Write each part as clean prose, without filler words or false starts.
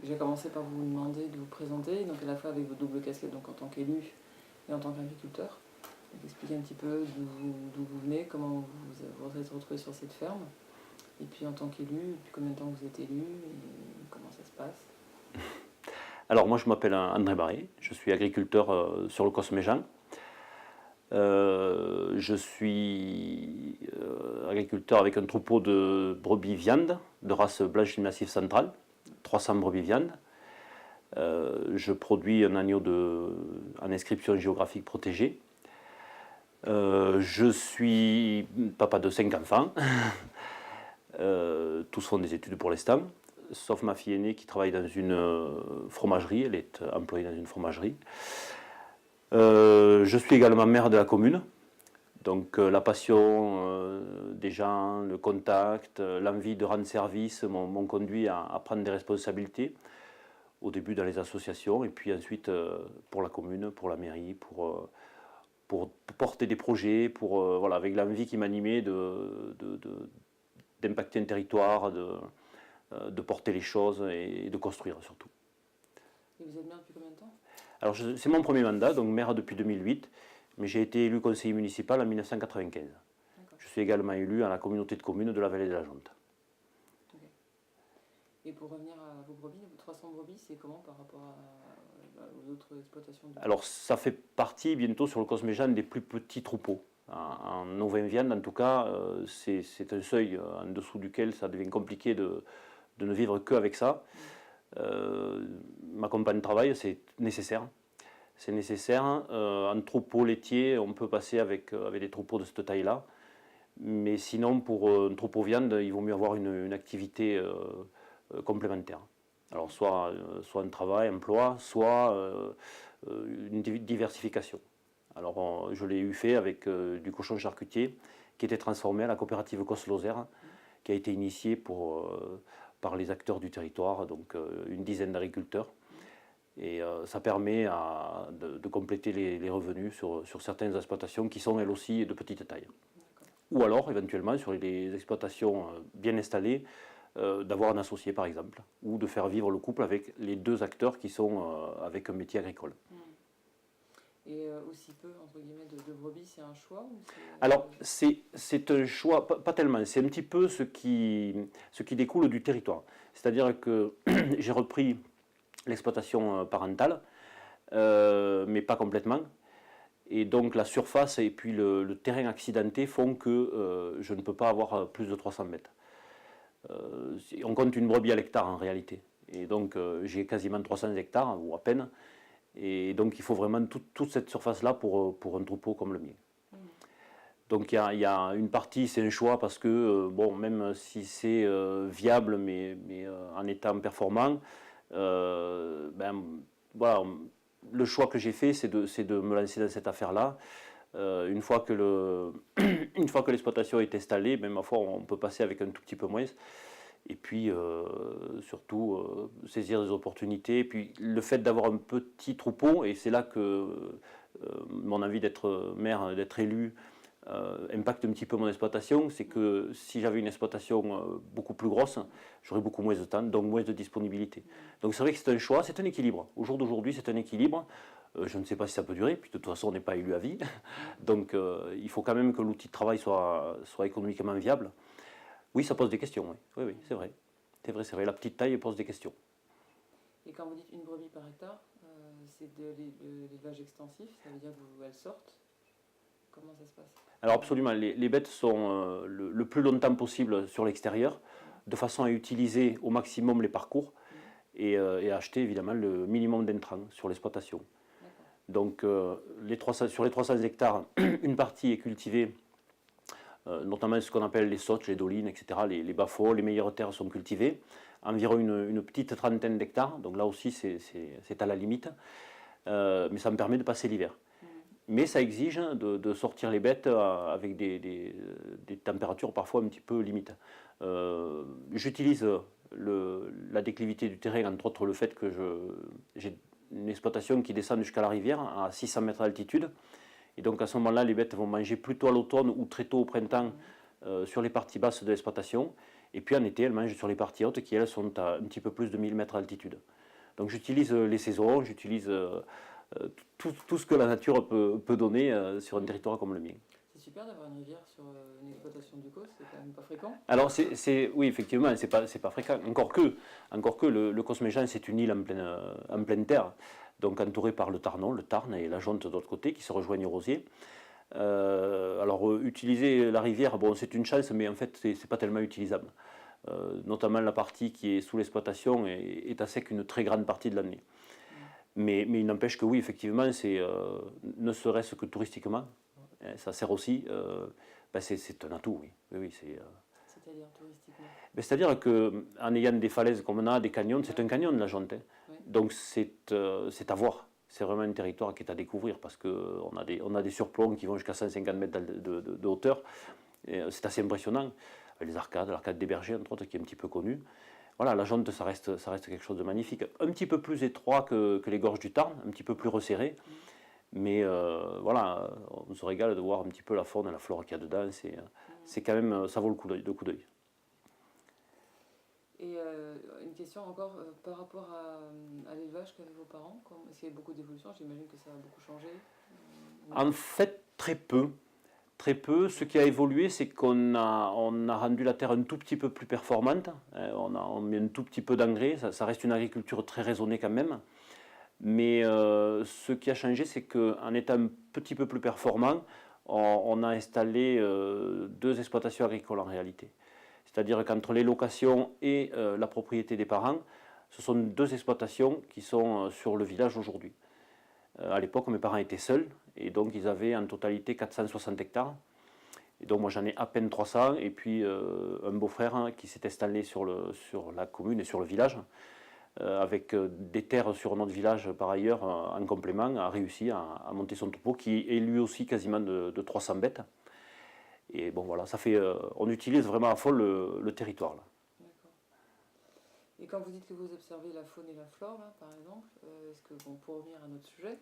J'ai commencé par vous demander de vous présenter, donc à la fois avec votre double casquette donc en tant qu'élu et en tant qu'agriculteur. Expliquer un petit peu d'où vous venez, comment vous êtes retrouvé sur cette ferme, et puis en tant qu'élu, depuis combien de temps vous êtes élu, et comment ça se passe. Alors moi je m'appelle André Barré, je suis agriculteur sur le Cosméjean. Je suis agriculteur avec un troupeau de brebis viande de race blanche massif centrale, 300 brebis viande. Je produis un agneau en inscription géographique protégée. Je suis papa de 5 enfants. Tous font des études pour l'instant, sauf ma fille aînée qui travaille dans une fromagerie, elle est employée dans une fromagerie. Je suis également maire de la commune, donc la passion des gens, le contact, l'envie de rendre service m'ont conduit à prendre des responsabilités, au début dans les associations et puis ensuite pour la commune, pour la mairie, pour porter des projets, voilà, avec l'envie qui m'animait d'impacter un territoire, de porter les choses et de construire surtout. Et vous êtes maire depuis combien de temps? Alors c'est mon premier mandat, donc maire depuis 2008, mais j'ai été élu conseiller municipal en 1995. Je suis également élu à la communauté de communes de la vallée de la Jonte. Okay. Et pour revenir à vos brebis, vos 300 brebis, c'est comment par rapport aux autres exploitations Alors ça fait partie bientôt sur le Cosméjean des plus petits troupeaux. En ovin viande, en tout cas, c'est un seuil en dessous duquel ça devient compliqué de ne vivre qu'avec ça. Ma compagne de travail, c'est nécessaire. C'est nécessaire. En troupeau laitier, on peut passer avec des troupeaux de cette taille-là. Mais sinon, pour un troupeau viande, il vaut mieux avoir une activité complémentaire. Alors, soit un travail, emploi, soit une diversification. Alors, je l'ai eu fait avec du cochon charcutier qui était transformé à la coopérative Cos-Lozère, qui a été initiée par les acteurs du territoire, donc une dizaine d'agriculteurs. Et ça permet de compléter les revenus sur certaines exploitations qui sont elles aussi de petite taille. Ou alors, éventuellement, sur les exploitations bien installées, d'avoir un associé par exemple, ou de faire vivre le couple avec les deux acteurs qui sont avec un métier agricole. Et aussi peu, entre guillemets, de brebis, c'est un choix ou Alors, c'est un choix, pas tellement, c'est un petit peu ce qui découle du territoire. C'est-à-dire que j'ai repris l'exploitation parentale, mais pas complètement. Et donc la surface et puis le terrain accidenté font que je ne peux pas avoir plus de 300 mètres. On compte une brebis à l'hectare en réalité. Et donc j'ai quasiment 300 hectares, ou à peine. Et donc il faut vraiment toute cette surface-là pour un troupeau comme le mien. Donc il y a une partie, c'est un choix parce que, bon, même si c'est viable, mais en étant performant, ben, voilà, le choix que j'ai fait, c'est de me lancer dans cette affaire-là. Une fois que l'exploitation est installée, ben, ma foi, on peut passer avec un tout petit peu moins. Et puis, surtout, saisir des opportunités. Et puis, le fait d'avoir un petit troupeau, et c'est là que mon envie d'être maire, d'être élu, impacte un petit peu mon exploitation, c'est que si j'avais une exploitation beaucoup plus grosse, j'aurais beaucoup moins de temps, donc moins de disponibilité. Donc c'est vrai que c'est un choix, c'est un équilibre. Au jour d'aujourd'hui, c'est un équilibre. Je ne sais pas si ça peut durer, puis de toute façon, on n'est pas élu à vie. Donc il faut quand même que l'outil de travail soit économiquement viable. Oui, ça pose des questions, oui, c'est vrai. C'est vrai, la petite taille pose des questions. Et quand vous dites une brebis par hectare, c'est de l'élevage extensif, ça veut dire qu'elles sortent? Comment ça se passe? Alors absolument, les bêtes sont le plus longtemps possible sur l'extérieur, de façon à utiliser au maximum les parcours et à acheter évidemment le minimum d'intrants sur l'exploitation. Donc sur les 300 hectares, une partie est cultivée, notamment ce qu'on appelle les sottes, les dolines, etc. Les bas-fonds, les meilleures terres sont cultivées. Environ une petite trentaine d'hectares, donc là aussi c'est à la limite, mais ça me permet de passer l'hiver. Mais ça exige de sortir les bêtes avec des températures parfois un petit peu limites. J'utilise la déclivité du terrain, entre autres le fait que j'ai une exploitation qui descend jusqu'à la rivière à 600 mètres d'altitude. Et donc à ce moment-là, les bêtes vont manger plutôt à l'automne ou très tôt au printemps sur les parties basses de l'exploitation. Et puis en été, elles mangent sur les parties hautes qui, elles, sont à un petit peu plus de 1000 mètres d'altitude. Donc j'utilise les saisons, j'utilise tout ce que la nature peut donner sur un territoire comme le mien. C'est super d'avoir une rivière sur une exploitation du Causse, c'est quand même pas fréquent. Alors oui, effectivement, c'est pas fréquent. Encore que le Cosméjean, c'est une île en pleine terre, donc entourée par le Tarnon, le Tarn et la Jonte de l'autre côté, qui se rejoignent au Rosier. Alors utiliser la rivière, bon, c'est une chance, mais en fait, c'est pas tellement utilisable. Notamment la partie qui est sous l'exploitation est à sec une très grande partie de l'année. Mais il n'empêche que oui, effectivement, ne serait-ce que touristiquement, ça sert aussi, c'est un atout, oui. C'est-à-dire touristiquement. C'est-à-dire qu'en ayant des falaises comme on a, des canyons, c'est un canyon de la Jonte. Oui. Donc c'est à voir. C'est vraiment un territoire qui est à découvrir parce qu'on a des surplombs qui vont jusqu'à 150 mètres de hauteur. C'est assez impressionnant. Les arcades, l'arcade des Bergers, entre autres, qui est un petit peu connue. Voilà, la Jonte, ça reste quelque chose de magnifique. Un petit peu plus étroit que les gorges du Tarn, un petit peu plus resserré. Mais voilà, on se régale de voir un petit peu la faune et la flore qu'il y a dedans. C'est quand même, ça vaut le coup d'œil. Et une question encore par rapport à l'élevage qu'avaient vos parents. Est-ce qu'il y a eu beaucoup d'évolution? J'imagine que ça a beaucoup changé. En fait, très peu. Très peu. Ce qui a évolué, c'est qu'on a rendu la terre un tout petit peu plus performante. On met un tout petit peu d'engrais. Ça reste une agriculture très raisonnée quand même. Mais ce qui a changé, c'est qu'en étant un petit peu plus performant, on a installé 2 exploitations agricoles en réalité. C'est-à-dire qu'entre les locations et la propriété des parents, ce sont 2 exploitations qui sont sur le village aujourd'hui. À l'époque, mes parents étaient seuls, et donc ils avaient en totalité 460 hectares. Et donc moi j'en ai à peine 300, et puis un beau-frère qui s'est installé sur la commune et sur le village, avec des terres sur notre village par ailleurs en complément, a réussi à monter son troupeau, qui est lui aussi quasiment de 300 bêtes. Et bon voilà, ça fait, on utilise vraiment à fond le territoire là. D'accord. Et quand vous dites que vous observez la faune et la flore, là, par exemple, est-ce que, bon, pour revenir à notre sujet,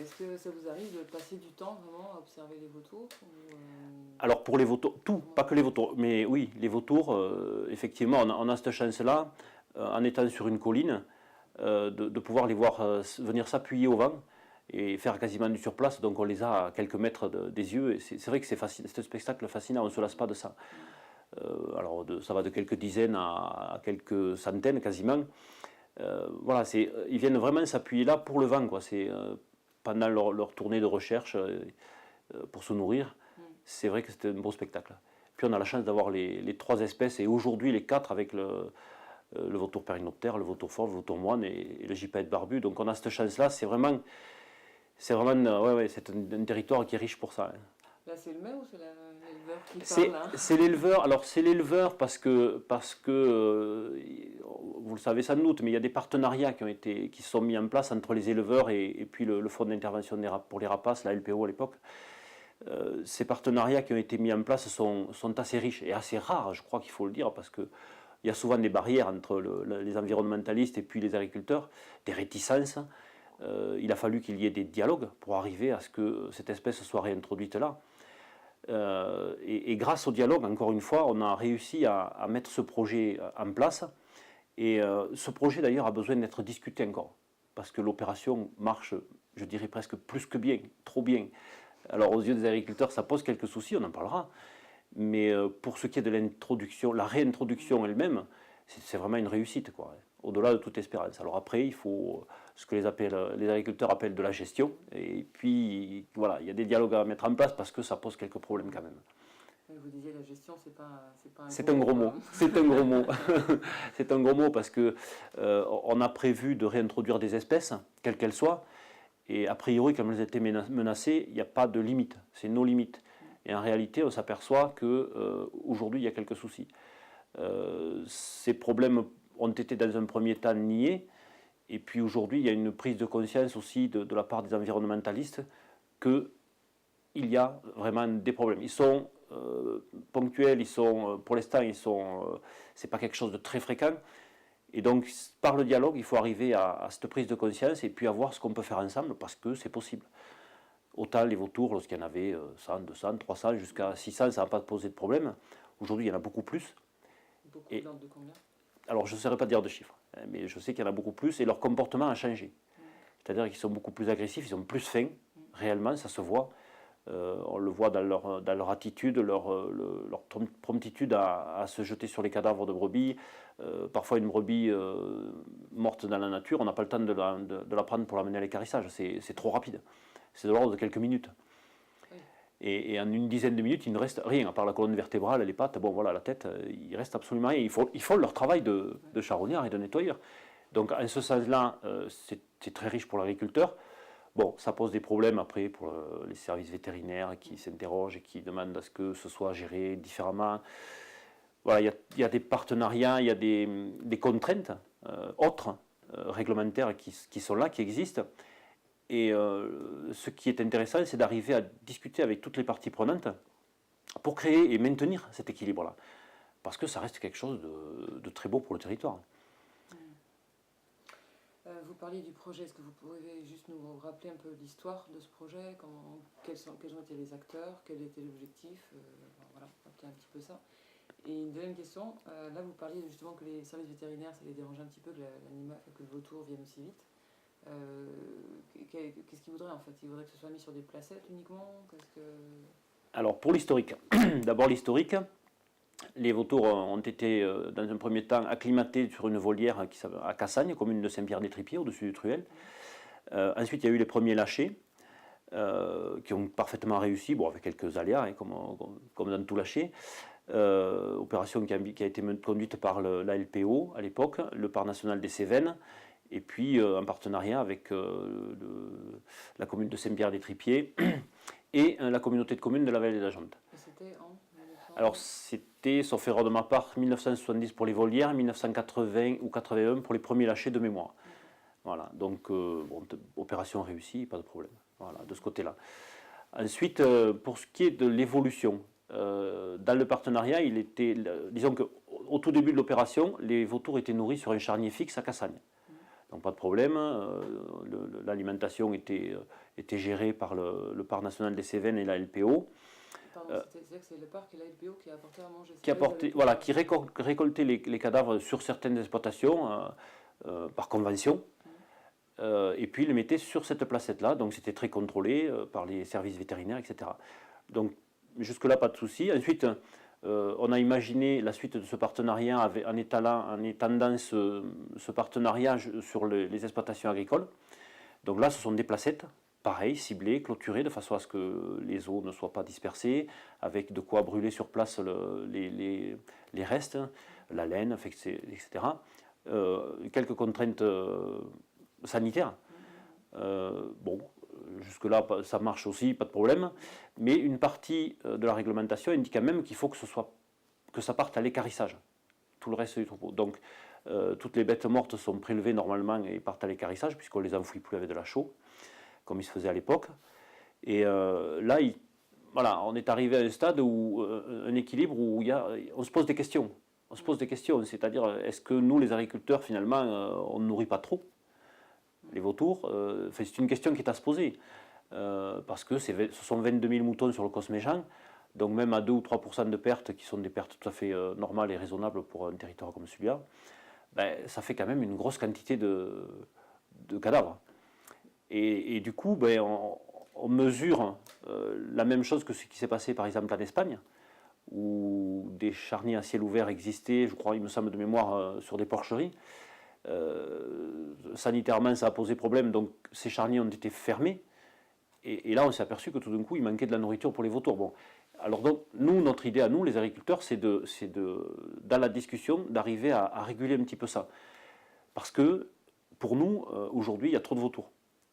est-ce que ça vous arrive de passer du temps vraiment à observer les vautours ou, Alors pour les vautours, pas que les vautours, mais oui, les vautours, effectivement, on a cette chance-là, en étant sur une colline, de pouvoir les voir venir s'appuyer au vent et faire quasiment du surplace, donc on les a à quelques mètres des yeux, et c'est vrai que c'est un spectacle fascinant, on ne se lasse pas de ça. Alors ça va de quelques dizaines à quelques centaines quasiment. Voilà, ils viennent vraiment s'appuyer là pour le vent, quoi. C'est pendant leur tournée de recherche pour se nourrir. C'est vrai que c'était un beau spectacle. Puis on a la chance d'avoir les 3 espèces, et aujourd'hui les 4 avec le vautour pérennoptère, le vautour fauve, le vautour moine et le gypaète barbu. Donc on a cette chance-là, c'est c'est un territoire qui est riche pour ça. Hein. Là, c'est le maire ou c'est l'éleveur qui parle là? C'est l'éleveur. Alors c'est l'éleveur parce que vous le savez sans doute, mais il y a des partenariats qui sont mis en place entre les éleveurs et puis le fonds d'intervention pour les rapaces, la LPO à l'époque. Ces partenariats qui ont été mis en place sont assez riches et assez rares, je crois qu'il faut le dire, parce que il y a souvent des barrières entre les environnementalistes et puis les agriculteurs, des réticences. Il a fallu qu'il y ait des dialogues pour arriver à ce que cette espèce soit réintroduite là. Et grâce au dialogue, encore une fois, on a réussi à mettre ce projet en place. Et ce projet d'ailleurs a besoin d'être discuté encore, parce que l'opération marche, je dirais presque plus que bien, trop bien. Alors aux yeux des agriculteurs, ça pose quelques soucis, on en parlera. Mais pour ce qui est de l'introduction, la réintroduction elle-même, c'est vraiment une réussite, quoi, au-delà de toute espérance. Alors après, il faut ce que les agriculteurs appellent de la gestion. Et puis, voilà, il y a des dialogues à mettre en place parce que ça pose quelques problèmes quand même. Vous disiez la gestion, c'est pas un gros mot. C'est un gros mot. C'est un gros mot parce que on a prévu de réintroduire des espèces, quelles qu'elles soient. Et a priori, comme elles étaient menacées, il n'y a pas de limite. C'est nos limites. Et en réalité, on s'aperçoit qu'aujourd'hui, il y a quelques soucis. Ces problèmes ont été dans un premier temps niés. Et puis aujourd'hui, il y a une prise de conscience aussi de la part des environnementalistes qu'il y a vraiment des problèmes. Ils sont ponctuels, pour l'instant, c'est pas quelque chose de très fréquent. Et donc, par le dialogue, il faut arriver à cette prise de conscience et puis à voir ce qu'on peut faire ensemble parce que c'est possible. Autant les vautours, lorsqu'il y en avait 100, 200, 300, jusqu'à 600, ça n'a pas posé de problème. Aujourd'hui, il y en a beaucoup plus. Beaucoup de l'ordre de combien? Alors je ne saurais pas dire de chiffres, mais je sais qu'il y en a beaucoup plus et leur comportement a changé. C'est-à-dire qu'ils sont beaucoup plus agressifs, ils ont plus faim, réellement, ça se voit. On le voit dans leur attitude, leur promptitude à se jeter sur les cadavres de brebis. Parfois une brebis morte dans la nature, on n'a pas le temps de la prendre pour l'amener à l'équarrissage, c'est trop rapide. C'est de l'ordre de quelques minutes. Et en une dizaine de minutes, il ne reste rien, à part la colonne vertébrale, les pattes, bon voilà, la tête, il reste absolument rien. Ils font leur travail de charognard et de nettoyeur. Donc en ce sens-là, c'est très riche pour l'agriculteur. Bon, ça pose des problèmes après pour les services vétérinaires qui s'interrogent et qui demandent à ce que ce soit géré différemment. Voilà, il y a des partenariats, il y a des contraintes autres, réglementaires qui sont là, qui existent. Et ce qui est intéressant, c'est d'arriver à discuter avec toutes les parties prenantes pour créer et maintenir cet équilibre-là. Parce que ça reste quelque chose de très beau pour le territoire. Vous parliez du projet, est-ce que vous pouvez juste nous rappeler un peu l'histoire de ce projet, quels ont été les acteurs, quel était l'objectif, voilà, un petit peu ça. Et une deuxième question, là vous parliez justement que les services vétérinaires, ça les dérangeait un petit peu que le vautour vienne aussi vite. Qu'est-ce qu'ils voudraient en fait? Ils voudraient que ce soit mis sur des placettes uniquement? Alors pour l'historique, d'abord l'historique, les vautours ont été dans un premier temps acclimatés sur une volière à Cassagne, commune de Saint-Pierre-des-Tripiers, au-dessus du Truel. Ensuite il y a eu les premiers lâchers qui ont parfaitement réussi, bon, avec quelques aléas hein, comme dans tout lâcher. Opération qui a été conduite par la LPO à l'époque, le Parc national des Cévennes, et puis en partenariat avec la commune de Saint-Pierre-des-Tripiers et la communauté de communes de la vallée de la Jonte. C'était en 1900... Alors c'était, sauf erreur de ma part, 1970 pour les volières, 1980 ou 81 pour les premiers lâchers de mémoire. Voilà, donc bon, opération réussie, pas de problème, voilà, de ce côté-là. Ensuite, pour ce qui est de l'évolution, dans le partenariat, disons qu'au tout début de l'opération, les vautours étaient nourris sur un charnier fixe à Cassagne. Donc pas de problème, l'alimentation était gérée par le Parc national des Cévennes et la LPO. Pardon, c'est-à-dire que c'est le parc et la LPO qui a apporté à manger. Qui récoltait les cadavres sur certaines exploitations par convention, et puis les mettait sur cette placette-là. Donc c'était très contrôlé par les services vétérinaires, etc. Donc jusque-là, pas de souci. Ensuite, on a imaginé la suite de ce partenariat en étendant ce partenariat sur les exploitations agricoles. Donc là, ce sont des placettes, pareil, ciblées, clôturées, de façon à ce que les eaux ne soient pas dispersées, avec de quoi brûler sur place les restes, la laine, etc. Quelques contraintes sanitaires. Bon, jusque-là, ça marche aussi, pas de problème. Mais une partie de la réglementation indique quand même qu'il faut que ça parte à l'équarrissage, tout le reste du troupeau. Donc, toutes les bêtes mortes sont prélevées normalement et partent à l'équarrissage, puisqu'on ne les enfouit plus avec de la chaux, comme il se faisait à l'époque. Et là, voilà, on est arrivé à un stade où un équilibre où on se pose des questions. On se pose des questions, c'est-à-dire, est-ce que nous, les agriculteurs, finalement, on ne nourrit pas trop les vautours? C'est une question qui est à se poser. Parce que ce sont 22 000 moutons sur le Cosméjean, donc même à 2 ou 3% de pertes, qui sont des pertes tout à fait normales et raisonnables pour un territoire comme celui-là, ben, ça fait quand même une grosse quantité de cadavres. Et du coup, ben, on mesure la même chose que ce qui s'est passé par exemple en Espagne, où des charniers à ciel ouvert existaient, je crois, il me semble de mémoire, sur des porcheries. Sanitairement, ça a posé problème, donc ces charniers ont été fermés. Et là, on s'est aperçu que tout d'un coup, il manquait de la nourriture pour les vautours. Bon, alors donc, notre idée à nous, les agriculteurs, c'est dans la discussion, d'arriver à réguler un petit peu ça. Parce que, pour nous, aujourd'hui, il y a trop de vautours.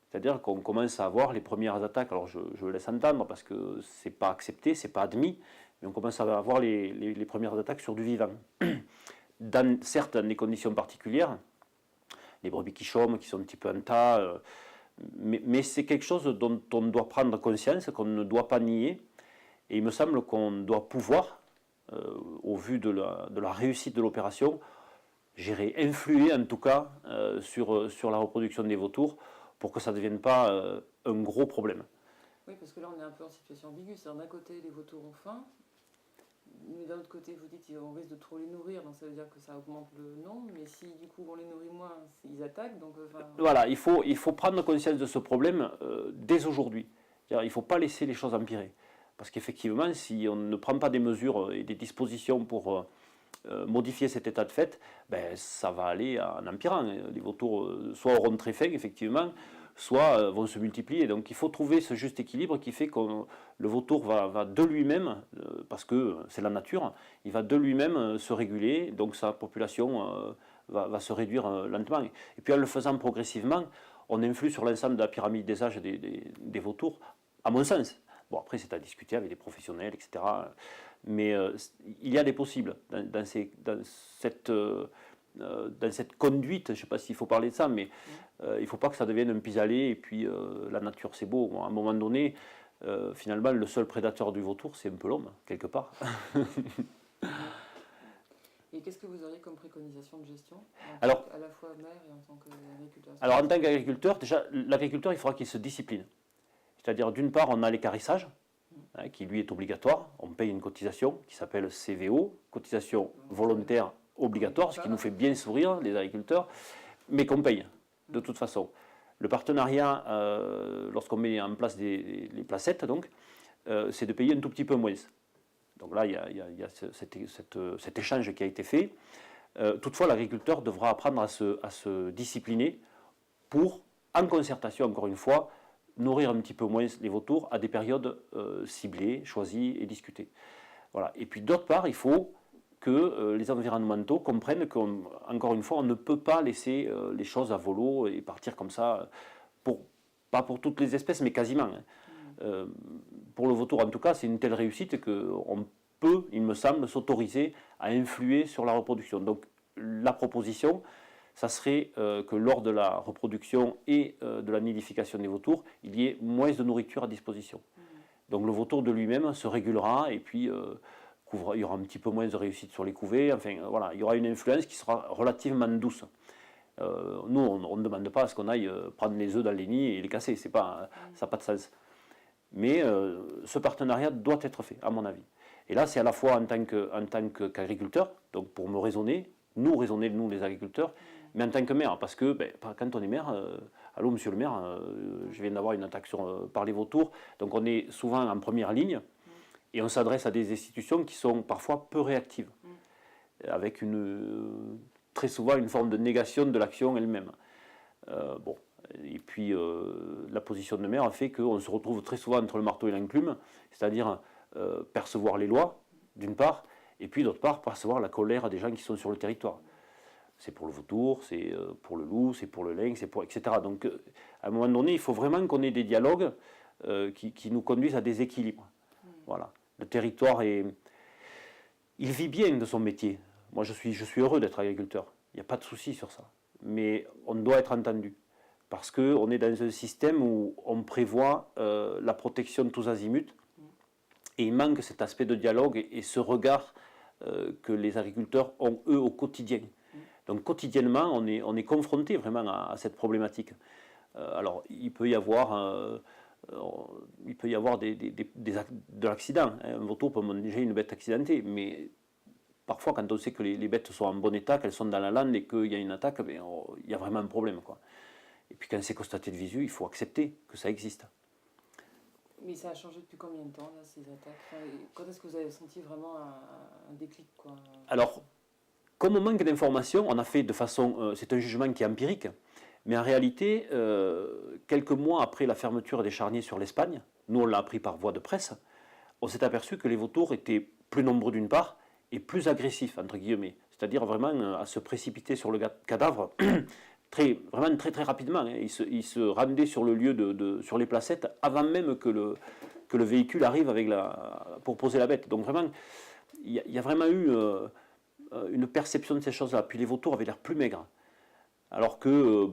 C'est-à-dire qu'on commence à avoir les premières attaques, alors je laisse entendre, parce que c'est pas accepté, c'est pas admis, mais on commence à avoir les premières attaques sur du vivant. Certes, dans des conditions particulières, les brebis qui chôment, qui sont un petit peu en tas, mais c'est quelque chose dont on doit prendre conscience, qu'on ne doit pas nier. Et il me semble qu'on doit pouvoir, au vu de la réussite de l'opération, influer en tout cas sur la reproduction des vautours pour que ça ne devienne pas un gros problème. Oui, parce que là on est un peu en situation ambiguë. C'est-à-dire d'un côté les vautours ont faim, Mais d'un autre côté, vous dites qu'on risque de trop les nourrir, donc ça veut dire que ça augmente le nombre, mais si du coup on les nourrit moins, ils attaquent, donc Voilà, il faut prendre conscience de ce problème dès aujourd'hui. Il ne faut pas laisser les choses empirer. Parce qu'effectivement, si on ne prend pas des mesures et des dispositions pour modifier cet état de fait, ben, ça va aller en empirant. Les vautours soit auront très faim, effectivement, soit vont se multiplier. Donc il faut trouver ce juste équilibre qui fait que le vautour va de lui-même, parce que c'est la nature, il va de lui-même se réguler, donc sa population va se réduire lentement. Et puis en le faisant progressivement, on influe sur l'ensemble de la pyramide des âges des vautours, à mon sens. Bon, après, c'est à discuter avec des professionnels, etc. Mais il y a des possibles dans cette conduite. Je ne sais pas s'il faut parler de ça, mais il ne faut pas que ça devienne un pis-aller. Et puis, la nature, c'est beau. À un moment donné, finalement, le seul prédateur du vautour, c'est un peu l'homme, quelque part. Et qu'est-ce que vous auriez comme préconisation de gestion Alors, à la fois maire et en tant qu'agriculteur? Alors, en tant qu'agriculteur, déjà, l'agriculteur, il faudra qu'il se discipline. C'est-à-dire, d'une part, on a l'équarrissage, qui lui est obligatoire. On paye une cotisation qui s'appelle CVO, cotisation volontaire obligatoire, ce qui nous fait bien sourire, les agriculteurs, mais qu'on paye, de toute façon. Le partenariat, lorsqu'on met en place les placettes, donc, c'est de payer un tout petit peu moins. Donc là, il y a cet échange qui a été fait. Toutefois, l'agriculteur devra apprendre à se discipliner pour, en concertation, encore une fois, nourrir un petit peu moins les vautours à des périodes ciblées, choisies et discutées. Voilà. Et puis d'autre part, il faut que les environnementaux comprennent qu'encore une fois, on ne peut pas laisser les choses à volo et partir comme ça, pas pour toutes les espèces, mais quasiment. Pour le vautour, en tout cas, c'est une telle réussite qu'on peut, il me semble, s'autoriser à influer sur la reproduction. Donc la proposition, ça serait que lors de la reproduction et de la nidification des vautours, il y ait moins de nourriture à disposition. Donc le vautour de lui-même se régulera et puis il y aura un petit peu moins de réussite sur les couvées. Enfin voilà, il y aura une influence qui sera relativement douce. Nous, on ne demande pas à ce qu'on aille prendre les œufs dans les nids et les casser, ça n'a pas de sens. Mais ce partenariat doit être fait, à mon avis. Et là, c'est à la fois en tant qu'agriculteur, donc pour me raisonner, nous les agriculteurs, mais en tant que maire, parce que quand on est maire, allô monsieur le maire, je viens d'avoir une attaque par les vautours, donc on est souvent en première ligne, et on s'adresse à des institutions qui sont parfois peu réactives, avec très souvent une forme de négation de l'action elle-même. Et puis la position de maire fait qu'on se retrouve très souvent entre le marteau et l'enclume, c'est-à-dire percevoir les lois, d'une part, et puis d'autre part, percevoir la colère des gens qui sont sur le territoire. C'est pour le vautour, c'est pour le loup, c'est pour le lynx, c'est pour etc. Donc à un moment donné, il faut vraiment qu'on ait des dialogues qui nous conduisent à des équilibres. Voilà. Le territoire il vit bien de son métier. Moi, je suis heureux d'être agriculteur. Il n'y a pas de souci sur ça. Mais on doit être entendu. Parce qu'on est dans un système où on prévoit la protection de tous azimuts. Et il manque cet aspect de dialogue et ce regard que les agriculteurs ont, eux, au quotidien. Donc quotidiennement, on est confronté vraiment à cette problématique. Alors, il peut y avoir de l'accident. Un vautour peut manger une bête accidentée, mais parfois, quand on sait que les bêtes sont en bon état, qu'elles sont dans la lande et qu'il y a une attaque, il y a vraiment un problème, quoi. Et puis quand c'est constaté de visu, il faut accepter que ça existe. Mais ça a changé depuis combien de temps, là, ces attaques? Quand est-ce que vous avez senti vraiment un déclic, quoi? Alors, comme on manque d'informations, on a fait de façon... c'est un jugement qui est empirique, mais en réalité, quelques mois après la fermeture des charniers sur l'Espagne, nous on l'a appris par voie de presse, on s'est aperçu que les vautours étaient plus nombreux d'une part et plus agressifs, entre guillemets. C'est-à-dire vraiment à se précipiter sur le cadavre vraiment très très rapidement. Ils se rendaient sur le lieu, sur les placettes avant même que le véhicule arrive pour poser la bête. Donc vraiment, il y a vraiment eu une perception de ces choses-là. Puis les vautours avaient l'air plus maigres. Alors que,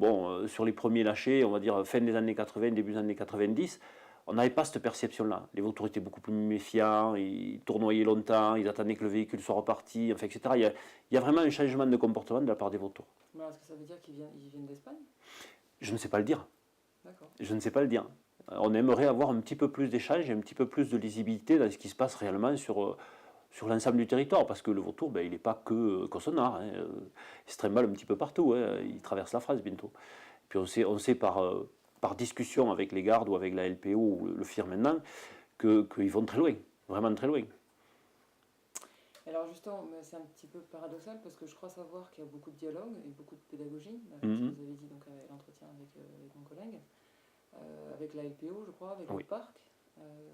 sur les premiers lâchers, on va dire fin des années 80, début des années 90, on n'avait pas cette perception-là. Les vautours étaient beaucoup plus méfiants, ils tournoyaient longtemps, ils attendaient que le véhicule soit reparti, enfin, etc. Il y a vraiment un changement de comportement de la part des vautours. Alors, est-ce que ça veut dire qu'ils viennent d'Espagne? Je ne sais pas le dire. D'accord. Je ne sais pas le dire. On aimerait avoir un petit peu plus d'échange et un petit peu plus de lisibilité dans ce qui se passe réellement sur sur l'ensemble du territoire, parce que le vautour, ben, il n'est pas que Cossonard, hein, il se trimballe un petit peu partout, hein, il traverse la France bientôt. Puis on sait par discussion avec les gardes ou avec la LPO ou le FIR maintenant, qu'ils vont très loin, vraiment très loin. Alors justement, c'est un petit peu paradoxal parce que je crois savoir qu'il y a beaucoup de dialogue et beaucoup de pédagogie, ce que vous avez dit donc avec l'entretien avec mon collègue, avec la LPO je crois, avec le parc,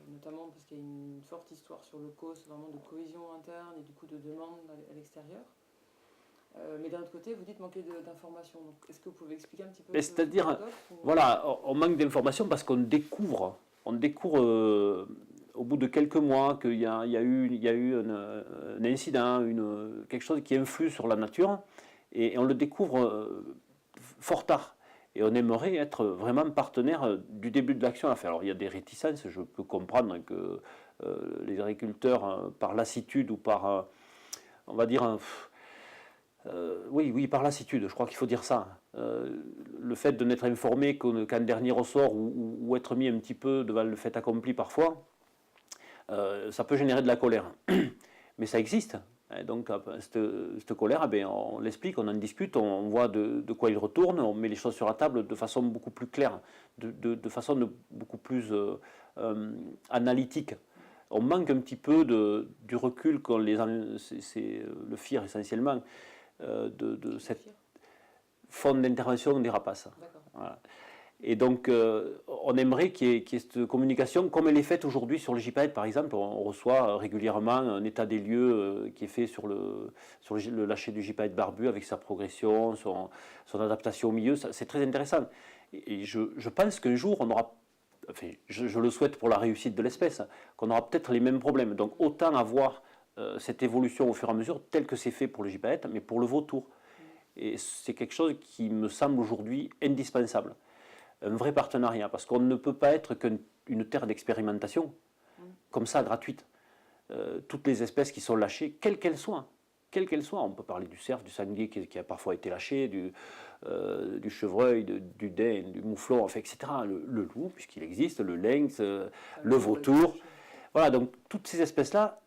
notamment parce qu'il y a une forte histoire sur le COS, vraiment de cohésion interne et du coup de demande à l'extérieur. Mais d'un autre côté, vous dites manquer d'informations. Donc, est-ce que vous pouvez expliquer un petit peu c'est-à-dire, voilà, on manque d'informations parce qu'on découvre au bout de quelques mois qu'il y a eu un incident, quelque chose qui influe sur la nature, et on le découvre fort tard. Et on aimerait être vraiment partenaire du début de l'action à faire. Alors il y a des réticences, je peux comprendre que les agriculteurs, par lassitude ou par, on va dire, oui, par lassitude, je crois qu'il faut dire ça. Le fait de n'être informé qu'un dernier ressort ou être mis un petit peu devant le fait accompli parfois, ça peut générer de la colère. Mais ça existe. Donc cette colère, on l'explique, on en discute, on voit de quoi il retourne, on met les choses sur la table de façon beaucoup plus claire, de façon beaucoup plus analytique. On manque un petit peu du recul qu'ont c'est le FIR essentiellement, de cette forme d'intervention des rapaces. Voilà. Et donc, on aimerait qu'il y ait cette communication, comme elle est faite aujourd'hui sur le JPAET, par exemple. On reçoit régulièrement un état des lieux qui est fait sur le lâcher du JPAET barbu, avec sa progression, son adaptation au milieu. C'est très intéressant. Et je pense qu'un jour, on aura, enfin, je le souhaite pour la réussite de l'espèce, qu'on aura peut-être les mêmes problèmes. Donc, autant avoir cette évolution au fur et à mesure, tel que c'est fait pour le JPAET, mais pour le vautour. Et c'est quelque chose qui me semble aujourd'hui indispensable. Un vrai partenariat, parce qu'on ne peut pas être qu'une terre d'expérimentation, comme ça, gratuite. Toutes les espèces qui sont lâchées, quelles qu'elles soient, on peut parler du cerf, du sanglier qui a parfois été lâché, du chevreuil, du daim, du mouflon, enfin, etc., le loup, puisqu'il existe, le lynx, le vautour. Voilà, donc toutes ces espèces-là,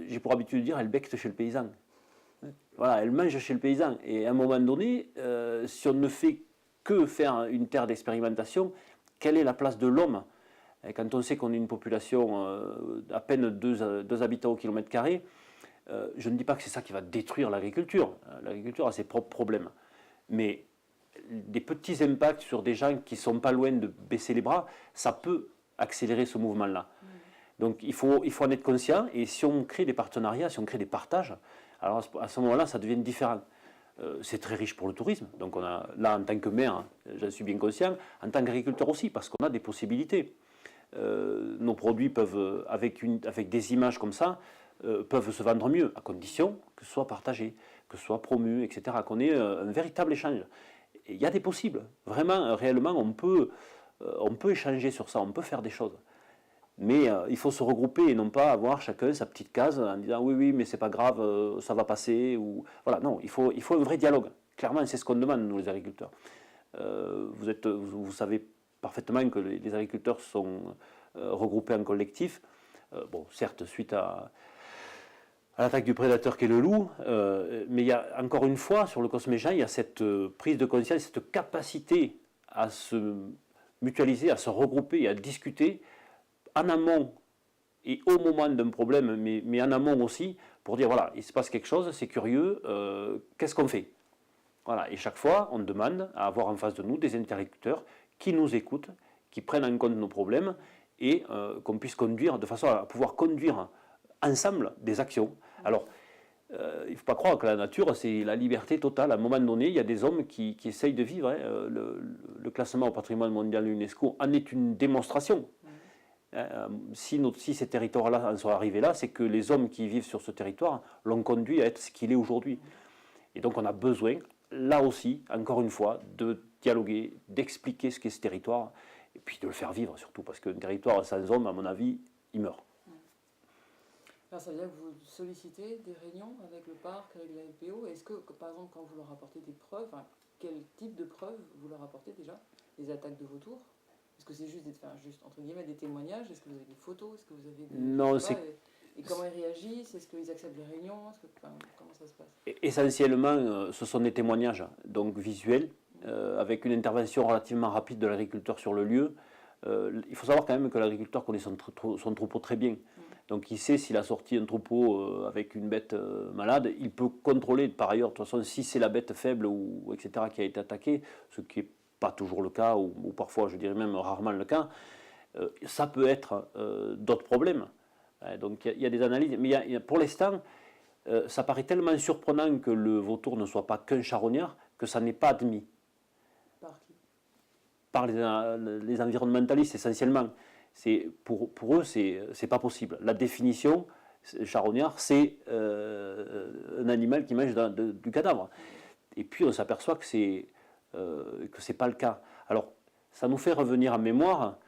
j'ai pour habitude de dire, elles becquent chez le paysan. Voilà, elles mangent chez le paysan. Et à un moment donné, si on ne fait que faire une terre d'expérimentation, quelle est la place de l'homme? Quand on sait qu'on est une population à peine 2 habitants au kilomètre carré, je ne dis pas que c'est ça qui va détruire l'agriculture. L'agriculture a ses propres problèmes. Mais des petits impacts sur des gens qui ne sont pas loin de baisser les bras, ça peut accélérer ce mouvement-là. Donc il faut en être conscient, et si on crée des partenariats, si on crée des partages, alors à ce moment-là, ça devient différent. C'est très riche pour le tourisme. Donc on a, là, en tant que maire, j'en suis bien conscient, en tant qu'agriculteur aussi, parce qu'on a des possibilités. Nos produits peuvent, avec des images comme ça, peuvent se vendre mieux, à condition que ce soit partagé, que ce soit promu, etc., qu'on ait un véritable échange. Et il y a des possibles. Vraiment, réellement, on peut échanger sur ça, on peut faire des choses. Mais il faut se regrouper et non pas avoir chacun sa petite case en disant oui, mais c'est pas grave, ça va passer. Ou... Voilà, non, il faut un vrai dialogue. Clairement, c'est ce qu'on demande, nous, les agriculteurs. Vous savez parfaitement que les agriculteurs sont regroupés en collectif. Bon, certes, suite à l'attaque du prédateur qu'est le loup, mais il y a encore une fois, sur le Cosméjean, il y a cette prise de conscience, cette capacité à se mutualiser, à se regrouper et à discuter en amont et au moment d'un problème, mais en amont aussi, pour dire voilà, il se passe quelque chose, c'est curieux, qu'est-ce qu'on fait? Voilà, et chaque fois, on demande à avoir en face de nous des interlocuteurs qui nous écoutent, qui prennent en compte nos problèmes et qu'on puisse conduire, de façon à pouvoir conduire ensemble des actions. Alors, il ne faut pas croire que la nature, c'est la liberté totale. À un moment donné, il y a des hommes qui essayent de vivre. Hein. Le classement au patrimoine mondial de l'UNESCO en est une démonstration. Si ces territoires-là en sont arrivés là, c'est que les hommes qui vivent sur ce territoire l'ont conduit à être ce qu'il est aujourd'hui. Et donc on a besoin, là aussi, encore une fois, de dialoguer, d'expliquer ce qu'est ce territoire, et puis de le faire vivre surtout, parce qu'un territoire sans hommes, à mon avis, il meurt. Alors ça veut dire que vous sollicitez des réunions avec le parc, avec la LPO. Est-ce que, par exemple, quand vous leur apportez des preuves, quel type de preuves vous leur apportez déjà? Les attaques de vautours? Est-ce que c'est juste entre guillemets des témoignages? Est-ce que vous avez des photos? Est-ce que vous avez des... Non, Et comment ils réagissent? Est-ce qu'ils acceptent les réunions? Comment ça se passe? Essentiellement, ce sont des témoignages donc visuels, avec une intervention relativement rapide de l'agriculteur sur le lieu. Il faut savoir quand même que l'agriculteur connaît son troupeau très bien. Donc il sait s'il a sorti un troupeau avec une bête malade, il peut contrôler par ailleurs, de toute façon, si c'est la bête faible ou etc. qui a été attaquée, ce qui n'est pas toujours le cas, ou parfois je dirais même rarement le cas, ça peut être d'autres problèmes. Donc il y a des analyses, mais pour l'instant, ça paraît tellement surprenant que le vautour ne soit pas qu'un charognard que ça n'est pas admis. Par qui? Par les environnementalistes essentiellement. Pour eux, c'est pas possible. La définition, charognard, c'est un animal qui mange du cadavre. Et puis on s'aperçoit que c'est pas le cas. Alors, ça nous fait revenir en mémoire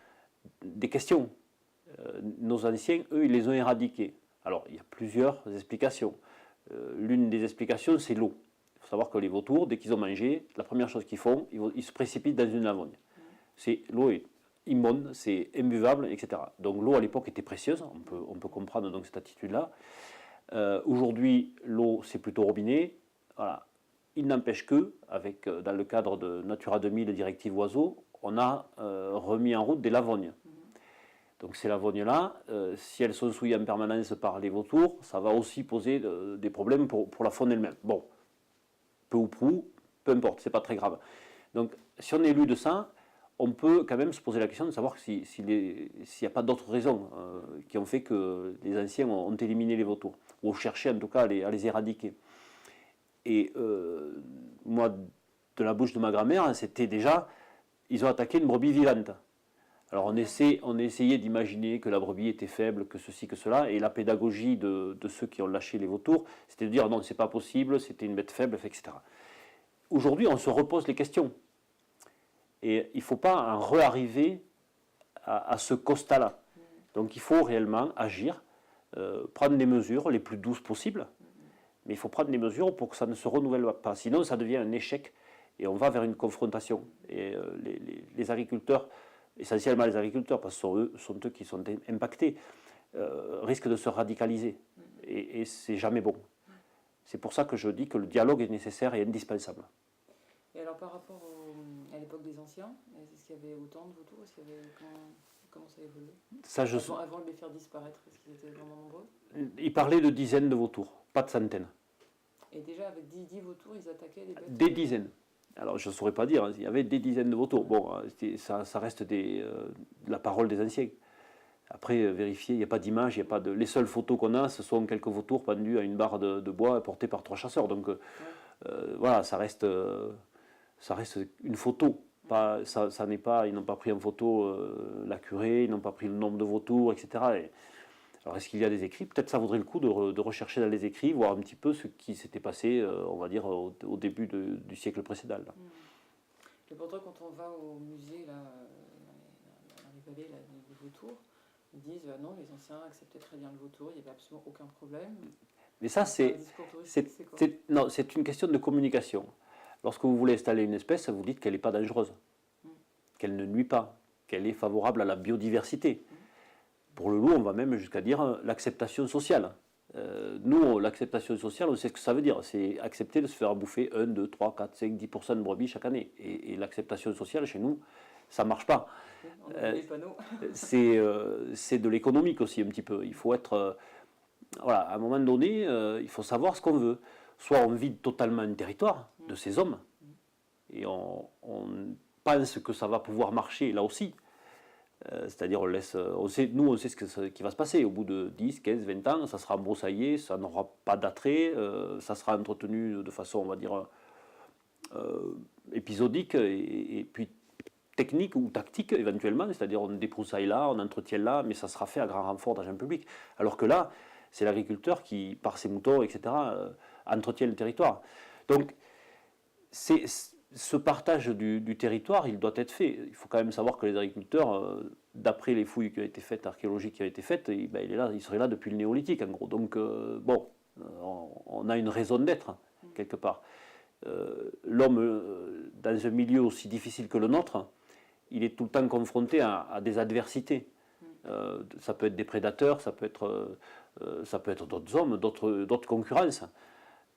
des questions. Nos anciens, eux, ils les ont éradiqués. Alors, il y a plusieurs explications. L'une des explications, c'est l'eau. Il faut savoir que les vautours, dès qu'ils ont mangé, la première chose qu'ils font, ils se précipitent dans une lavogne. L'eau est immonde, c'est imbuvable, etc. Donc l'eau à l'époque était précieuse, on peut comprendre donc cette attitude-là. Aujourd'hui, l'eau, c'est plutôt robinet. Voilà. Il n'empêche que, dans le cadre de Natura 2000 et directive oiseaux, on a remis en route des lavognes. Donc ces lavognes-là, si elles sont souillées en permanence par les vautours, ça va aussi poser des problèmes pour la faune elle-même. Bon, peu ou prou, peu importe, c'est pas très grave. Donc si on est élu de ça, on peut quand même se poser la question de savoir s'il n'y a pas d'autres raisons qui ont fait que les anciens ont éliminé les vautours, ou ont cherché en tout cas à les éradiquer. Et moi, de la bouche de ma grand-mère, c'était déjà, ils ont attaqué une brebis vivante. Alors on essayait d'imaginer que la brebis était faible, que ceci, que cela, et la pédagogie de ceux qui ont lâché les vautours, c'était de dire non, c'est pas possible, c'était une bête faible, etc. Aujourd'hui, on se repose les questions. Et il ne faut pas en re-arriver à ce constat-là. Donc il faut réellement agir, prendre des mesures les plus douces possibles, mais il faut prendre des mesures pour que ça ne se renouvelle pas. Sinon, ça devient un échec et on va vers une confrontation. Et les agriculteurs, essentiellement les agriculteurs, parce que sont eux qui sont impactés, risquent de se radicaliser. Et c'est jamais bon. C'est pour ça que je dis que le dialogue est nécessaire et indispensable. Et alors par rapport à l'époque des anciens, est-ce qu'il y avait autant de vautours? Comment ça évoluait avant de les faire disparaître, est-ce qu'ils étaient vraiment nombreux? Il parlait de dizaines de vautours, pas de centaines. Et déjà avec 10 vautours, ils attaquaient les bêtes? Des dizaines. Alors je ne saurais pas dire, il y avait des dizaines de vautours. Bon, ça reste la parole des anciens. Après, vérifier, il n'y a pas d'image, les seules photos qu'on a, ce sont quelques vautours pendus à une barre de bois portés par 3 chasseurs. Donc voilà, ça reste une photo. Ça n'est pas, ils n'ont pas pris en photo la curée, ils n'ont pas pris le nombre de vautours, etc. Alors est-ce qu'il y a des écrits? Peut-être ça vaudrait le coup de rechercher dans les écrits, voir un petit peu ce qui s'était passé, on va dire, au début du siècle précédent. Là. Et pourtant, quand on va au musée, là, dans les vallées là, des vautours, ils disent non, les anciens acceptaient très bien le vautour, il n'y avait absolument aucun problème. Mais ça, c'est une question de communication. Lorsque vous voulez installer une espèce, vous dites qu'elle n'est pas dangereuse, qu'elle ne nuit pas, qu'elle est favorable à la biodiversité. Pour le loup, on va même jusqu'à dire l'acceptation sociale. Nous, l'acceptation sociale, on sait ce que ça veut dire. C'est accepter de se faire bouffer 1, 2, 3, 4, 5, 10% de brebis chaque année. Et l'acceptation sociale, chez nous, ça ne marche pas. C'est de l'économique aussi, un petit peu. Il faut être... voilà, à un moment donné, il faut savoir ce qu'on veut. Soit on vide totalement un territoire de ces hommes, et on pense que ça va pouvoir marcher là aussi. C'est-à-dire on sait ce qui va se passer. Au bout de 10, 15, 20 ans, ça sera embroussaillé, ça n'aura pas d'attrait, ça sera entretenu de façon, on va dire, épisodique et puis technique ou tactique éventuellement. C'est-à-dire on débroussaille là, on entretient là, mais ça sera fait à grand renfort d'agents publics. Alors que là, c'est l'agriculteur qui, par ses moutons, etc., entretient le territoire. Donc, ce partage du territoire, il doit être fait. Il faut quand même savoir que les agriculteurs, d'après les fouilles qui ont été faites, archéologiques qui ont été faites, il serait là depuis le néolithique, en gros. Donc, bon, on a une raison d'être, quelque part. L'homme, dans un milieu aussi difficile que le nôtre, il est tout le temps confronté à des adversités. Ça peut être des prédateurs, ça peut être d'autres hommes, d'autres concurrences.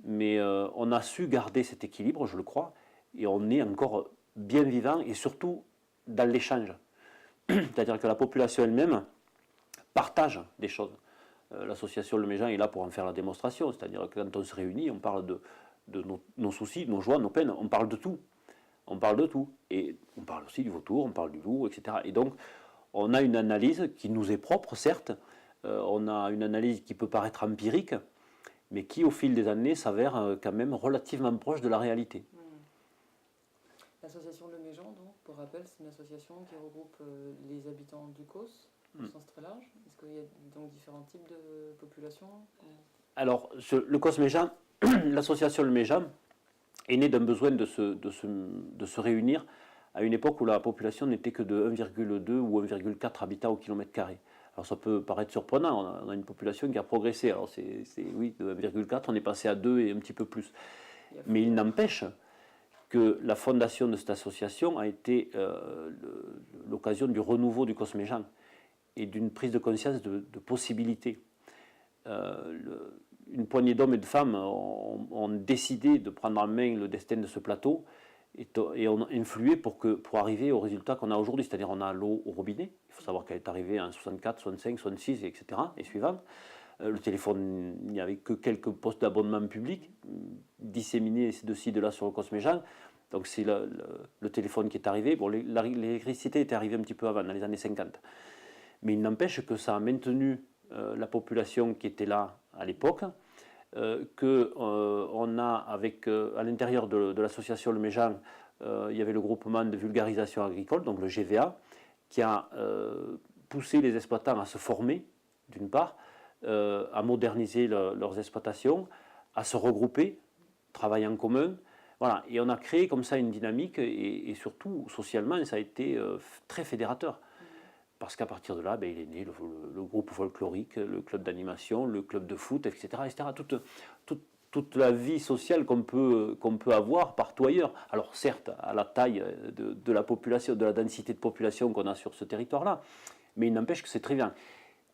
Mais on a su garder cet équilibre, je le crois, et on est encore bien vivant, et surtout dans l'échange. C'est-à-dire que la population elle-même partage des choses. L'association Le Méjean est là pour en faire la démonstration, c'est-à-dire que quand on se réunit, on parle de nos soucis, nos joies, nos peines, on parle de tout. On parle de tout. Et on parle aussi du vautour, on parle du loup, etc. Et donc, on a une analyse qui nous est propre, certes. On a une analyse qui peut paraître empirique, mais qui, au fil des années, s'avère quand même relativement proche de la réalité. L'association Le Méjean, donc, pour rappel, c'est une association qui regroupe les habitants du Causse, au sens très large. Est-ce qu'il y a donc différents types de populations? Alors, le Causse Méjean, l'association Le Méjean est née d'un besoin de se réunir à une époque où la population n'était que de 1,2 ou 1,4 habitants au kilomètre carré. Alors ça peut paraître surprenant, on a une population qui a progressé. Alors oui, de 1,4, on est passé à 2 et un petit peu plus. Mais il n'empêche que la fondation de cette association a été l'occasion du renouveau du Causse Méjean et d'une prise de conscience de possibilités. Une poignée d'hommes et de femmes ont décidé de prendre en main le destin de ce plateau et ont influé pour arriver au résultat qu'on a aujourd'hui. C'est-à-dire on a l'eau au robinet, il faut savoir qu'elle est arrivée en 64, 65, 66, etc. et suivante. Le téléphone, il n'y avait que quelques postes d'abonnement public disséminés de ci, de là sur le Causse Méjean. Donc c'est le téléphone qui est arrivé. Bon, l'électricité était arrivée un petit peu avant, dans les années 50. Mais il n'empêche que ça a maintenu la population qui était là à l'époque, qu'on a à l'intérieur de l'association Le Méjean, il y avait le groupement de vulgarisation agricole, donc le GVA, qui a poussé les exploitants à se former, d'une part, à moderniser leurs exploitations, à se regrouper, travailler en commun. Voilà. Et on a créé comme ça une dynamique, et surtout socialement, ça a été très fédérateur. Parce qu'à partir de là, il est né le groupe folklorique, le club d'animation, le club de foot, etc. etc. Toute la vie sociale qu'on peut avoir partout ailleurs. Alors certes, à la taille de la population, de la densité de population qu'on a sur ce territoire-là, mais il n'empêche que c'est très bien.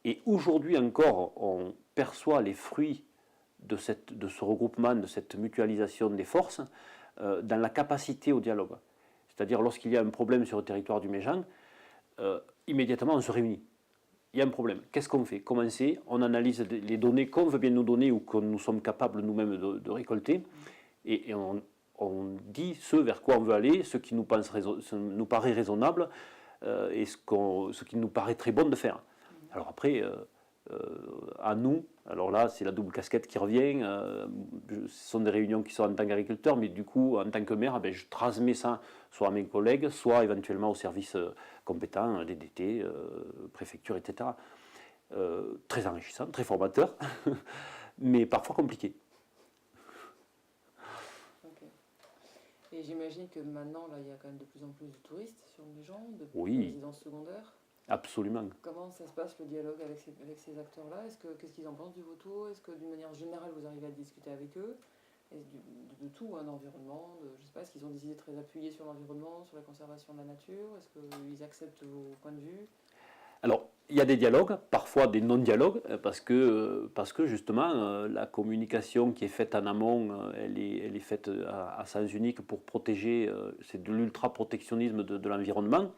Et aujourd'hui encore, on perçoit les fruits de ce regroupement, de cette mutualisation des forces, dans la capacité au dialogue. C'est-à-dire lorsqu'il y a un problème sur le territoire du Méjean, immédiatement on se réunit. Il y a un problème. Qu'est-ce qu'on fait? Comment c'est? On analyse les données qu'on veut bien nous donner ou que nous sommes capables nous-mêmes de récolter, et on dit ce vers quoi on veut aller, ce qui nous paraît raisonnable, et ce qui nous paraît très bon de faire. Alors après, à nous, alors là c'est la double casquette qui revient, ce sont des réunions qui sont en tant qu'agriculteur, mais du coup en tant que maire, je transmets ça soit à mes collègues, soit éventuellement aux services compétents, DDT, préfecture, etc. Très enrichissant, très formateur, mais parfois compliqué. Okay. Et j'imagine que maintenant, là, il y a quand même de plus en plus de touristes sur les gens, de Oui. résidences secondaires. Absolument. Comment ça se passe le dialogue avec ces acteurs-là? Qu'est-ce qu'ils en pensent du vautour? Est-ce que d'une manière générale vous arrivez à discuter avec eux? De tout, d'environnement, je sais pas, est-ce qu'ils ont des idées très appuyées sur l'environnement, sur la conservation de la nature? Est-ce qu'ils acceptent vos points de vue? Alors, il y a des dialogues, parfois des non-dialogues, parce que justement, la communication qui est faite en amont, elle est faite à sens unique pour protéger, c'est de l'ultra-protectionnisme de l'environnement.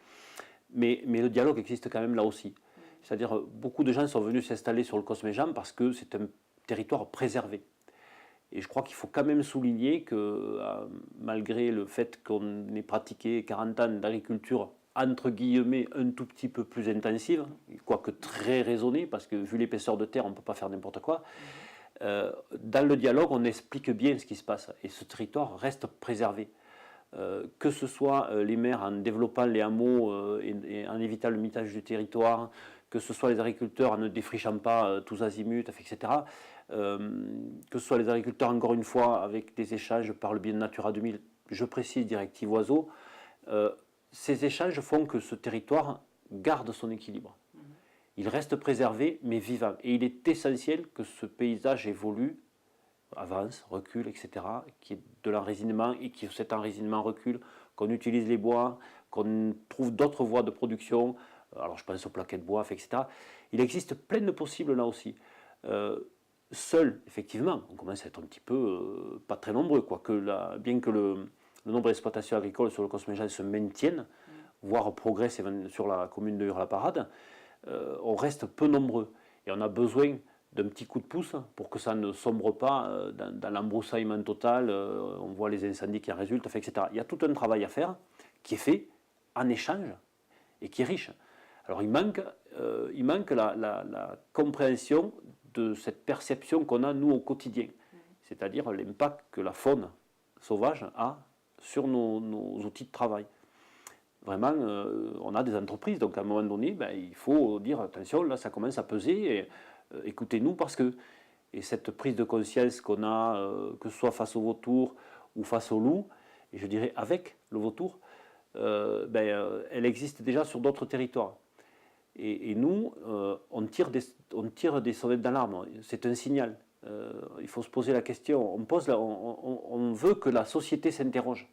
Mais le dialogue existe quand même là aussi. C'est-à-dire, beaucoup de gens sont venus s'installer sur le Causse Méjean parce que c'est un territoire préservé. Et je crois qu'il faut quand même souligner que, malgré le fait qu'on ait pratiqué 40 ans d'agriculture, entre guillemets, un tout petit peu plus intensive, quoique très raisonnée, parce que vu l'épaisseur de terre, on ne peut pas faire n'importe quoi, dans le dialogue, on explique bien ce qui se passe. Et ce territoire reste préservé. Que ce soit les maires en développant les hameaux et en évitant le mitage du territoire, que ce soit les agriculteurs en ne défrichant pas tous azimuts, etc. Que ce soit les agriculteurs, encore une fois, avec des échanges par le biais de Natura 2000, je précise, directive oiseaux, ces échanges font que ce territoire garde son équilibre. Il reste préservé, mais vivant. Et il est essentiel que ce paysage évolue, avance, recule, etc., qu'il y ait de l'enracinement et que cet enracinement recule, qu'on utilise les bois, qu'on trouve d'autres voies de production, alors je pense aux plaquettes de bois, etc. Il existe plein de possibles là aussi. Seul, effectivement, on commence à être un petit peu, pas très nombreux, quoique bien que le nombre d'exploitations agricoles sur le Cosméjean se maintienne, voire progresse sur la commune de Hurs-la-Parade, on reste peu nombreux. Et on a besoin d'un petit coup de pouce pour que ça ne sombre pas dans l'embroussaillement total. On voit les incendies qui en résultent, etc. Il y a tout un travail à faire qui est fait en échange et qui est riche. Alors il manque la compréhension de cette perception qu'on a nous au quotidien, c'est-à-dire l'impact que la faune sauvage a sur nos outils de travail. Vraiment, on a des entreprises, donc à un moment donné, il faut dire attention, là ça commence à peser, et, écoutez-nous parce que, et cette prise de conscience qu'on a, que ce soit face au vautour ou face au loup, et je dirais avec le vautour, elle existe déjà sur d'autres territoires. Et nous, on tire des sonnettes d'alarme, c'est un signal. Il faut se poser la question, on veut que la société s'interroge.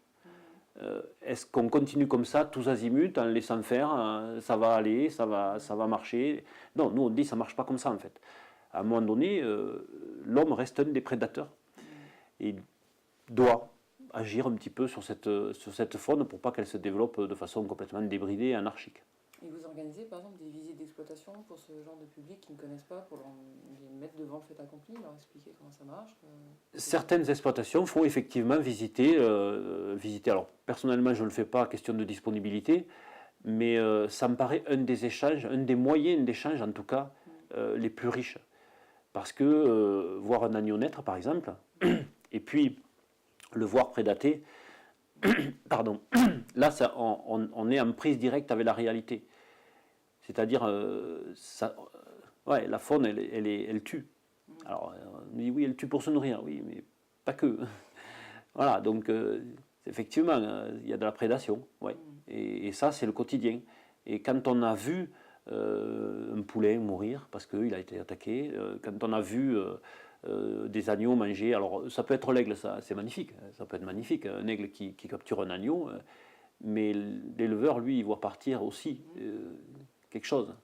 Est-ce qu'on continue comme ça, tous azimuts, en laissant faire, ça va aller, ça va marcher? Non, nous on dit ça ne marche pas comme ça en fait. À un moment donné, l'homme reste un des prédateurs et doit agir un petit peu sur cette faune pour pas qu'elle se développe de façon complètement débridée et anarchique. Et vous organisez par exemple des visites d'exploitation pour ce genre de public qui ne connaissent pas, pour les mettre devant le fait accompli, leur expliquer comment ça marche? Certaines exploitations font effectivement visiter. Alors personnellement je ne le fais pas, question de disponibilité, mais ça me paraît un des échanges, un des moyens d'échange en tout cas les plus riches. Parce que voir un agneau naître par exemple, et puis le voir prédater, pardon, là on est en prise directe avec la réalité. C'est-à-dire, la faune, elle tue. Alors, on dit oui, elle tue pour se nourrir, oui, mais pas que. Voilà, donc, effectivement, il y a de la prédation, ouais. Et ça, c'est le quotidien. Et quand on a vu un poulet mourir parce qu'il a été attaqué, quand on a vu des agneaux manger, alors ça peut être l'aigle, ça, c'est magnifique, ça peut être magnifique, un aigle qui capture un agneau, mais l'éleveur, lui, il voit partir aussi quelque chose.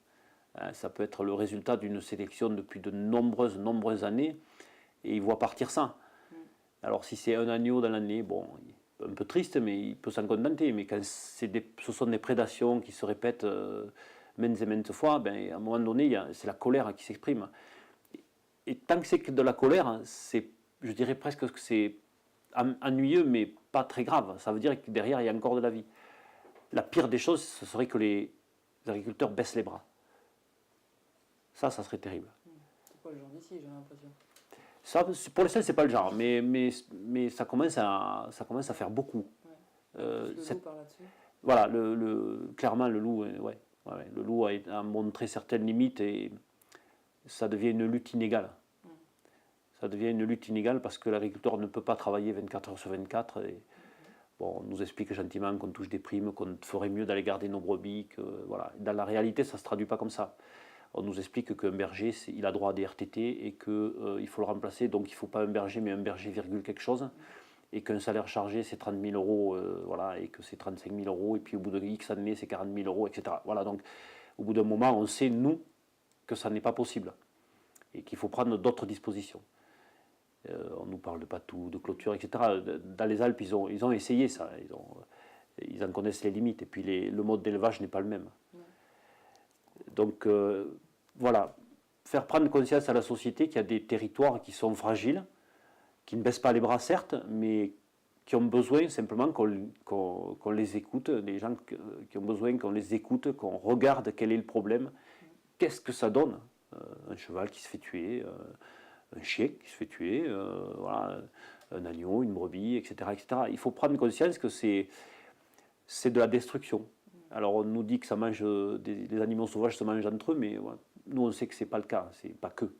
Ça peut être le résultat d'une sélection depuis de nombreuses années, et il voit partir ça. Alors si c'est un agneau dans l'année, bon, un peu triste, mais il peut s'en contenter. Mais quand ce sont des prédations qui se répètent maintes et maintes fois, à un moment donné, c'est la colère qui s'exprime. Et tant que c'est que de la colère, je dirais presque que c'est ennuyeux, mais pas très grave. Ça veut dire que derrière, il y a encore de la vie. La pire des choses, ce serait que les agriculteurs baissent les bras. Ça serait terrible. C'est pas le genre d'ici, j'ai l'impression. Ça, pour l'instant, c'est pas le genre, mais ça commence à faire beaucoup. Ouais. Le loup par là-dessus. Voilà, clairement, le loup, le loup a montré certaines limites et ça devient une lutte inégale. Ça devient une lutte inégale parce que l'agriculteur ne peut pas travailler 24 heures sur 24. Et, bon, on nous explique gentiment qu'on touche des primes, qu'on ferait mieux d'aller garder nos brebis. Voilà. Dans la réalité, ça ne se traduit pas comme ça. On nous explique qu'un berger, il a droit à des RTT et qu'il faut le remplacer. Donc il ne faut pas un berger, mais un berger virgule quelque chose. Et qu'un salaire chargé, c'est 30 000 euros, voilà, et que c'est 35 000 euros. Et puis au bout de X années, c'est 40 000 euros, etc. Voilà, donc au bout d'un moment, on sait, nous, que ça n'est pas possible. Et qu'il faut prendre d'autres dispositions. On nous parle de patou, de clôture, etc. Dans les Alpes, ils ont essayé ça. Ils en connaissent les limites. Et puis le mode d'élevage n'est pas le même. Donc voilà, faire prendre conscience à la société qu'il y a des territoires qui sont fragiles, qui ne baissent pas les bras certes, mais qui ont besoin simplement qu'on les écoute, des gens qui ont besoin qu'on les écoute, qu'on regarde quel est le problème, qu'est-ce que ça donne, un cheval qui se fait tuer, un chien qui se fait tuer, voilà, un agneau, une brebis, etc., etc. Il faut prendre conscience que c'est de la destruction. Alors on nous dit que ça mange, les animaux sauvages se mangent entre eux, mais ouais, nous on sait que ce n'est pas le cas, c'est pas que.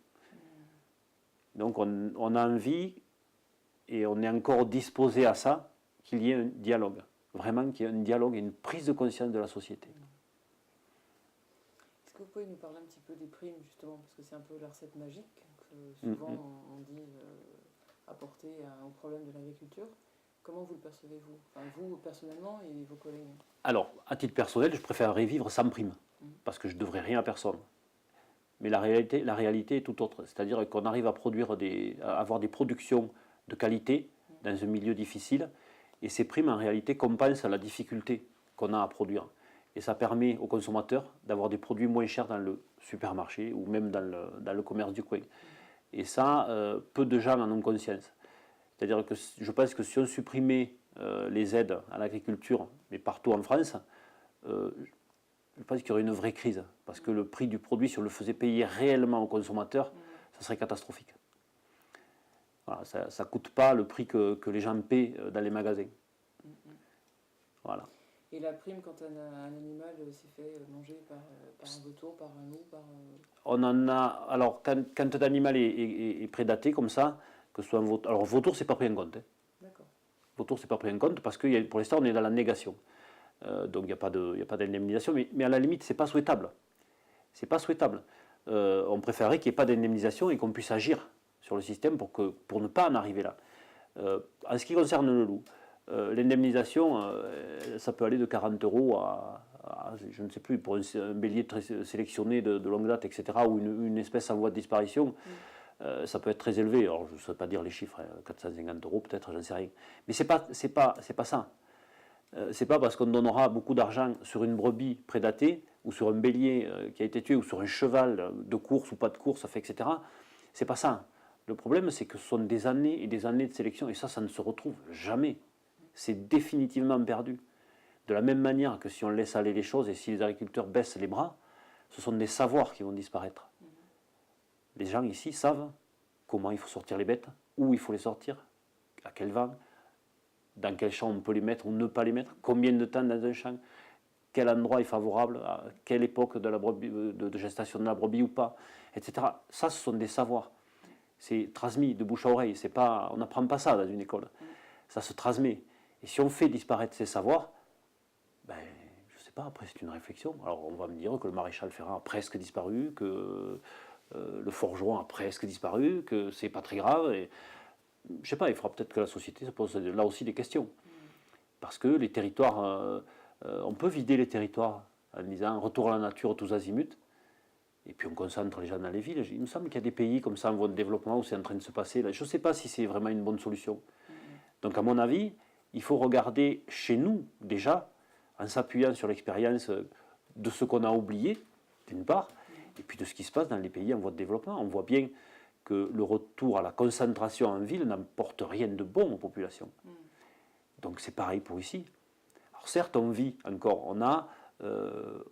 Donc on a envie, et on est encore disposé à ça, qu'il y ait un dialogue. Vraiment qu'il y ait un dialogue et une prise de conscience de la société. Est-ce que vous pouvez nous parler un petit peu des primes, justement, parce que c'est un peu la recette magique que souvent on dit apporter au problème de l'agriculture. Comment vous le percevez, vous, enfin, vous personnellement et vos collègues? Alors, à titre personnel, je préférerais vivre sans prime. parce que je ne devrais rien à personne. Mais la réalité est tout autre. C'est-à-dire qu'on arrive à avoir des productions de qualité dans un milieu difficile, et ces primes, en réalité, compensent la difficulté qu'on a à produire. Et ça permet aux consommateurs d'avoir des produits moins chers dans le supermarché ou même dans le commerce du coin. Et ça, peu de gens en ont conscience. C'est-à-dire que je pense que si on supprimait les aides à l'agriculture, mais partout en France, je pense qu'il y aurait une vraie crise. Parce que le prix du produit, si on le faisait payer réellement aux consommateurs, ça serait catastrophique. Voilà, ça ne coûte pas le prix que les gens paient dans les magasins. Voilà. Et la prime, quand un animal s'est fait manger par un vautour, par un loup, On en a. Alors, quand un animal est prédaté comme ça, que ce soit un vautour. Alors, vautour, c'est pas pris en compte. Hein. D'accord. Vautour, c'est pas pris en compte parce que pour l'instant, on est dans la négation. Donc, il n'y a pas d'indemnisation. Mais à la limite, c'est pas souhaitable. C'est pas souhaitable. On préférerait qu'il n'y ait pas d'indemnisation et qu'on puisse agir sur le système pour ne pas en arriver là. En ce qui concerne le loup, l'indemnisation, ça peut aller de 40 € à je ne sais plus, pour un bélier très sélectionné de longue date, etc., ou une espèce en voie de disparition, ça peut être très élevé. Alors, je ne sais pas dire les chiffres, 450 € peut-être, j'en sais rien. Mais c'est pas ça. C'est pas parce qu'on donnera beaucoup d'argent sur une brebis prédatée, ou sur un bélier qui a été tué, ou sur un cheval de course ou pas de course, etc. C'est pas ça. Le problème, c'est que ce sont des années et des années de sélection, et ça ne se retrouve jamais. C'est définitivement perdu. De la même manière que si on laisse aller les choses et si les agriculteurs baissent les bras, ce sont des savoirs qui vont disparaître. Les gens ici savent comment il faut sortir les bêtes, où il faut les sortir, à quel vent, dans quel champ on peut les mettre ou ne pas les mettre, combien de temps dans un champ, quel endroit est favorable, à quelle époque de gestation de la brebis ou pas, etc. Ça, ce sont des savoirs. C'est transmis de bouche à oreille. On n'apprend pas ça dans une école. Ça se transmet. Et si on fait disparaître ces savoirs, je ne sais pas, après c'est une réflexion. Alors on va me dire que le maréchal Ferrand a presque disparu, que le forgeron a presque disparu, que c'est pas très grave. Et, je ne sais pas, il faudra peut-être que la société se pose là aussi des questions. Parce que les territoires, on peut vider les territoires en disant retour à la nature tous azimuts, et puis on concentre les gens dans les villes. Il me semble qu'il y a des pays comme ça en voie de développement où c'est en train de se passer. Là. Je ne sais pas si c'est vraiment une bonne solution. Donc à mon avis, il faut regarder chez nous déjà, en s'appuyant sur l'expérience de ce qu'on a oublié, d'une part, et puis de ce qui se passe dans les pays en voie de développement. On voit bien que le retour à la concentration en ville n'apporte rien de bon aux populations. Donc c'est pareil pour ici. Alors certes, on vit encore,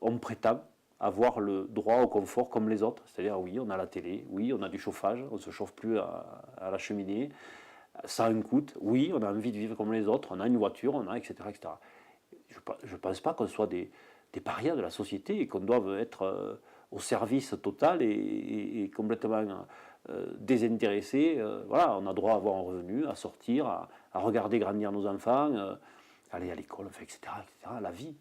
on prétend avoir le droit au confort comme les autres. C'est-à-dire, oui, on a la télé, oui, on a du chauffage, on ne se chauffe plus à la cheminée, ça a un coût, oui, on a envie de vivre comme les autres, on a une voiture, etc. Je ne pense pas qu'on soit des parias de la société et qu'on doive être au service total et complètement désintéressé. Voilà, on a droit à avoir un revenu, à sortir, à regarder grandir nos enfants, aller à l'école, etc., la vie.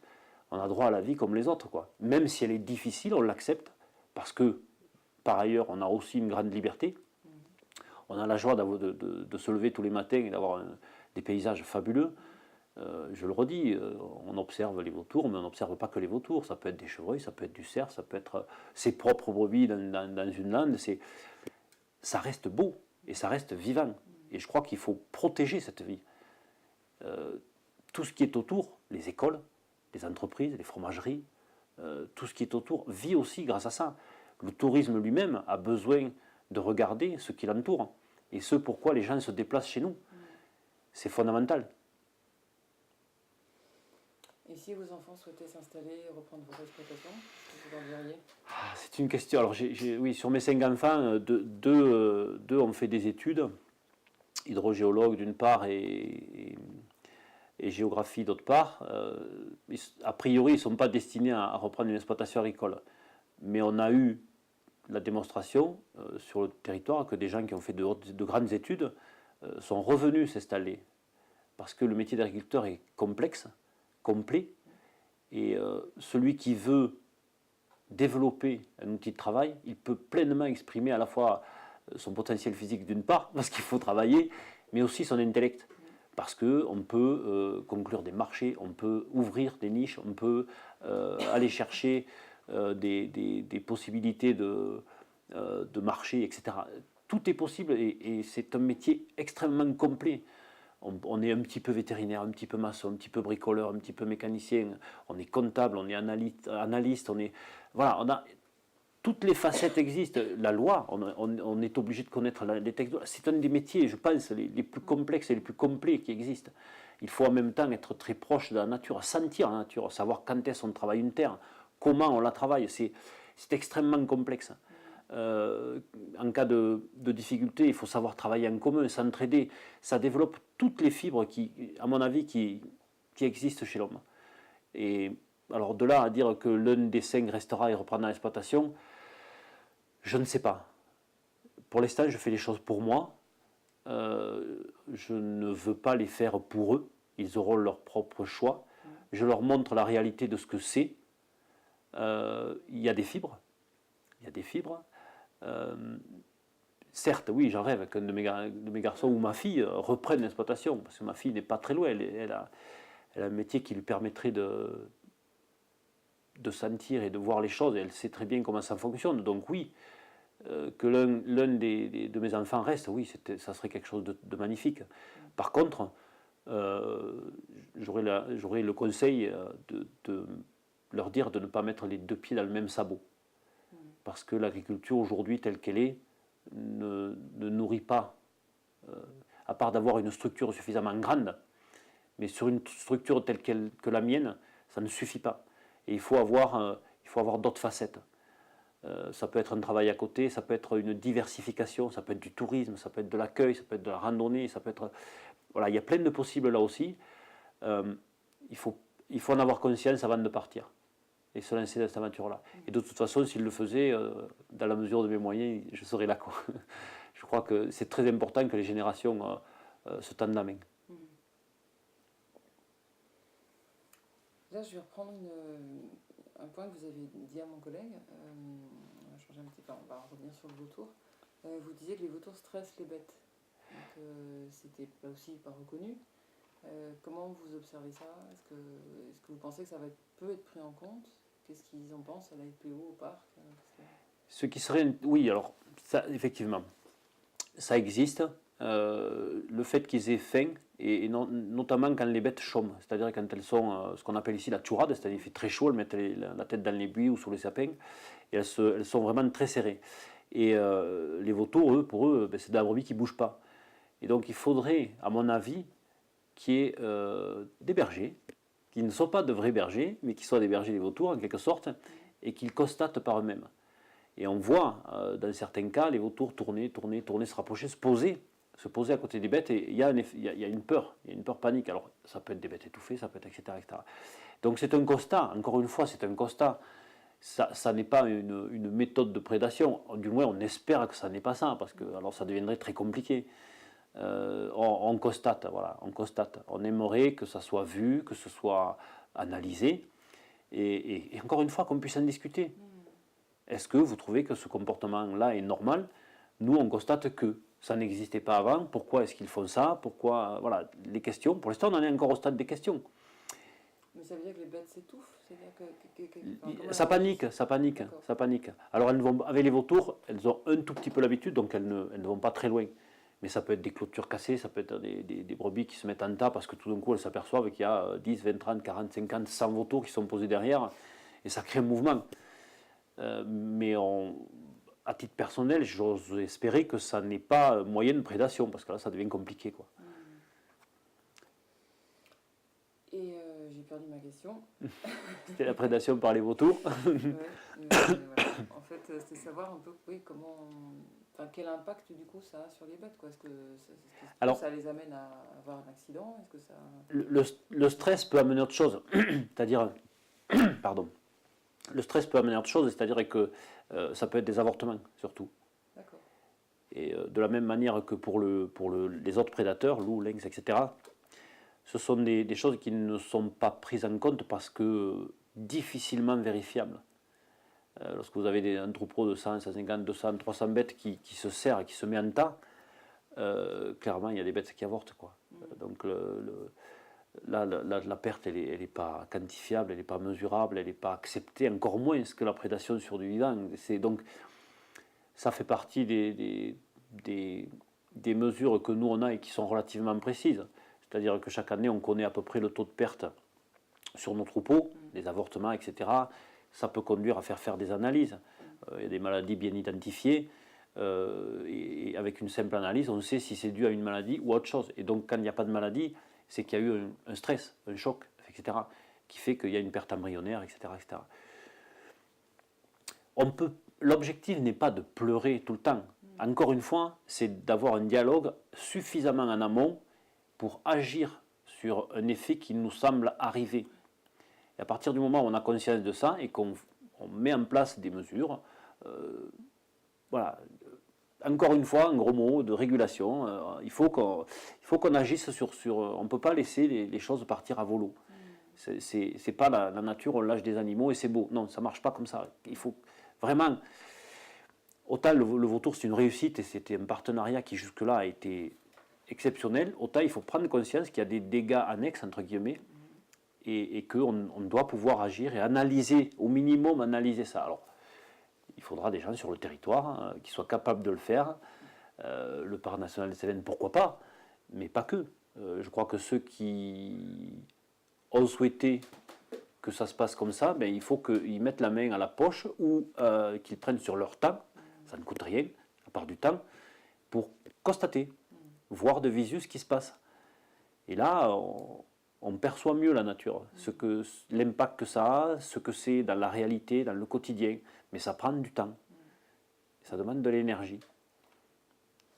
On a droit à la vie comme les autres, quoi. Même si elle est difficile, on l'accepte, parce que, par ailleurs, on a aussi une grande liberté. On a la joie de se lever tous les matins et d'avoir des paysages fabuleux. Je le redis, on observe les vautours, mais on n'observe pas que les vautours. Ça peut être des chevreuils, ça peut être du cerf, ça peut être ses propres brebis dans une lande. Ça reste beau et ça reste vivant. Et je crois qu'il faut protéger cette vie. Tout ce qui est autour, les écoles, les entreprises, les fromageries, tout ce qui est autour vit aussi grâce à ça. Le tourisme lui-même a besoin de regarder ce qui l'entoure et ce pourquoi les gens se déplacent chez nous. C'est fondamental. Et si vos enfants souhaitaient s'installer et reprendre votre exploitation, qu'est-ce que vous leur diriez ? C'est une question. Alors, oui, sur mes 5 enfants, deux ont fait des études, hydrogéologue d'une part et géographie d'autre part. A priori, ils ne sont pas destinés à reprendre une exploitation agricole. Mais on a eu la démonstration sur le territoire que des gens qui ont fait de grandes études sont revenus s'installer. Parce que le métier d'agriculteur est complexe, complet, et celui qui veut développer un outil de travail, il peut pleinement exprimer à la fois son potentiel physique d'une part, parce qu'il faut travailler, mais aussi son intellect. Parce qu'on peut conclure des marchés, on peut ouvrir des niches, on peut aller chercher des possibilités de marché, etc. Tout est possible et c'est un métier extrêmement complet. On est un petit peu vétérinaire, un petit peu maçon, un petit peu bricoleur, un petit peu mécanicien, on est comptable, on est analyste, voilà, on a toutes les facettes existent. La loi, on est obligé de connaître les textes. C'est un des métiers, je pense, les plus complexes et les plus complets qui existent. Il faut en même temps être très proche de la nature, sentir la nature, savoir quand est-ce qu'on travaille une terre, comment on la travaille. C'est extrêmement complexe. En cas de difficulté, il faut savoir travailler en commun, s'entraider. Ça développe toutes les fibres à mon avis, qui existent chez l'homme. Et alors de là à dire que l'un des 5 restera et reprendra l'exploitation, je ne sais pas. Pour l'instant, je fais les choses pour moi. Je ne veux pas les faire pour eux. Ils auront leur propre choix. Je leur montre la réalité de ce que c'est. Il y a des fibres. Il y a des fibres. Certes, oui, j'en rêve qu'un de mes garçons ou ma fille reprenne l'exploitation, parce que ma fille n'est pas très loin. Elle a un métier qui lui permettrait de sentir et de voir les choses. Et elle sait très bien comment ça fonctionne. Donc oui, que l'un de mes enfants reste, oui, ça serait quelque chose de magnifique. Par contre, j'aurais le conseil de leur dire de ne pas mettre les 2 pieds dans le même sabot. Parce que l'agriculture aujourd'hui, telle qu'elle est, ne nourrit pas, à part d'avoir une structure suffisamment grande, mais sur une structure telle que la mienne, ça ne suffit pas. Et il faut avoir d'autres facettes. Ça peut être un travail à côté, ça peut être une diversification, ça peut être du tourisme, ça peut être de l'accueil, ça peut être de la randonnée, ça peut être... Voilà, il y a plein de possibles là aussi. Il faut en avoir conscience avant de partir et se lancer dans cette aventure-là. Et de toute façon, s'il le faisait, dans la mesure de mes moyens, je serais là, quoi. Je crois que c'est très important que les générations se tendent la main. Là, je vais reprendre un point que vous avez dit à mon collègue. On va changer un petit peu, on va revenir sur le vautour. Vous disiez que les vautours stressent les bêtes. Donc, c'était là aussi pas reconnu. Comment vous observez ça? Est-ce que vous pensez que ça peut être pris en compte? Qu'est-ce qu'ils en pensent à la FPO, au parc? Ce qui serait... Oui, alors, ça, effectivement, ça existe. Le fait qu'ils aient faim, et notamment quand les bêtes chôment, c'est-à-dire quand elles sont ce qu'on appelle ici la tchourade, c'est-à-dire qu'il fait très chaud, elles mettent la tête dans les buis ou sous les sapins, et elles sont vraiment très serrées. Et les vautours, pour eux, c'est de la brebis qui ne bouge pas. Et donc il faudrait, à mon avis, qu'il y ait des bergers, qui ne sont pas de vrais bergers, mais qui soient des bergers des vautours en quelque sorte, et qu'ils constatent par eux-mêmes. Et on voit, dans certains cas, les vautours tourner, se rapprocher, se poser à côté des bêtes, et il y a une peur, panique. Alors, ça peut être des bêtes étouffées, ça peut être etc. etc. Donc c'est un constat, encore une fois, c'est un constat. Ça n'est pas une méthode de prédation, du moins on espère que ça n'est pas ça, parce que alors ça deviendrait très compliqué. On constate, voilà, on constate. On aimerait que ça soit vu, que ce soit analysé, et encore une fois qu'on puisse en discuter. Est-ce que vous trouvez que ce comportement-là est normal? Nous, on constate que ça n'existait pas avant. Pourquoi est-ce qu'ils font ça? Pourquoi? Voilà, les questions. Pour l'instant, on en est encore au stade des questions. Mais ça veut dire que les bêtes s'étouffent? Ça panique. Alors, avec les vautours, elles ont un tout petit peu l'habitude, donc elles ne vont pas très loin. Mais ça peut être des clôtures cassées, ça peut être des brebis qui se mettent en tas parce que tout d'un coup, elles s'aperçoivent qu'il y a 10, 20, 30, 40, 50, 100 vautours qui sont posés derrière, et ça crée un mouvement. Mais à titre personnel, j'ose espérer que ça n'est pas moyen de prédation, parce que là, ça devient compliqué, quoi. Et j'ai perdu ma question. C'était la prédation par les vautours. Voilà. En fait, c'est savoir un peu quel impact du coup ça a sur les bêtes, quoi. Est-ce que ça les amène à avoir un accident? Est-ce que ça... Le stress peut amener autre chose. C'est-à-dire... Pardon. Le stress peut amener autre chose, c'est-à-dire que ça peut être des avortements, surtout. D'accord. Et de la même manière que pour les autres prédateurs, loups, lynx, etc., ce sont des choses qui ne sont pas prises en compte parce que difficilement vérifiables. Lorsque vous avez un troupeau de 100, 150, 200, 300 bêtes qui se serrent, qui se met en tas, clairement, il y a des bêtes qui avortent, quoi. Donc, la perte, elle n'est pas quantifiable, elle n'est pas mesurable, elle n'est pas acceptée, encore moins que la prédation sur du vivant. Donc, ça fait partie des mesures que nous on a et qui sont relativement précises. C'est-à-dire que chaque année, on connaît à peu près le taux de perte sur nos troupeaux, des avortements, etc. Ça peut conduire à faire des analyses. Il y a des maladies bien identifiées. Et avec une simple analyse, on sait si c'est dû à une maladie ou à autre chose. Et donc, quand il n'y a pas de maladie, c'est qu'il y a eu un stress, un choc, etc., qui fait qu'il y a une perte embryonnaire, etc., etc. L'objectif n'est pas de pleurer tout le temps. Encore une fois, c'est d'avoir un dialogue suffisamment en amont pour agir sur un effet qui nous semble arriver. Et à partir du moment où on a conscience de ça et qu'on met en place des mesures, voilà. Encore une fois, un gros mot de régulation. Il faut qu'on agisse sur. On ne peut pas laisser les choses partir à volo. C'est pas la nature, on lâche des animaux et c'est beau. Non, ça ne marche pas comme ça. Il faut vraiment. Autant le vautour, c'est une réussite et c'était un partenariat qui jusque-là a été exceptionnel. Autant il faut prendre conscience qu'il y a des dégâts annexes, entre guillemets, et qu'on doit pouvoir agir et analyser, au minimum analyser ça. Alors, il faudra des gens sur le territoire qui soient capables de le faire. Le parc national des Cévennes, pourquoi pas, mais pas que. Je crois que ceux qui ont souhaité que ça se passe comme ça, ben, il faut qu'ils mettent la main à la poche ou qu'ils prennent sur leur temps, ça ne coûte rien, à part du temps, pour constater, voir de visu ce qui se passe. Et là, on perçoit mieux la nature, l'impact que ça a, ce que c'est dans la réalité, dans le quotidien. Mais ça prend du temps. Ça demande de l'énergie.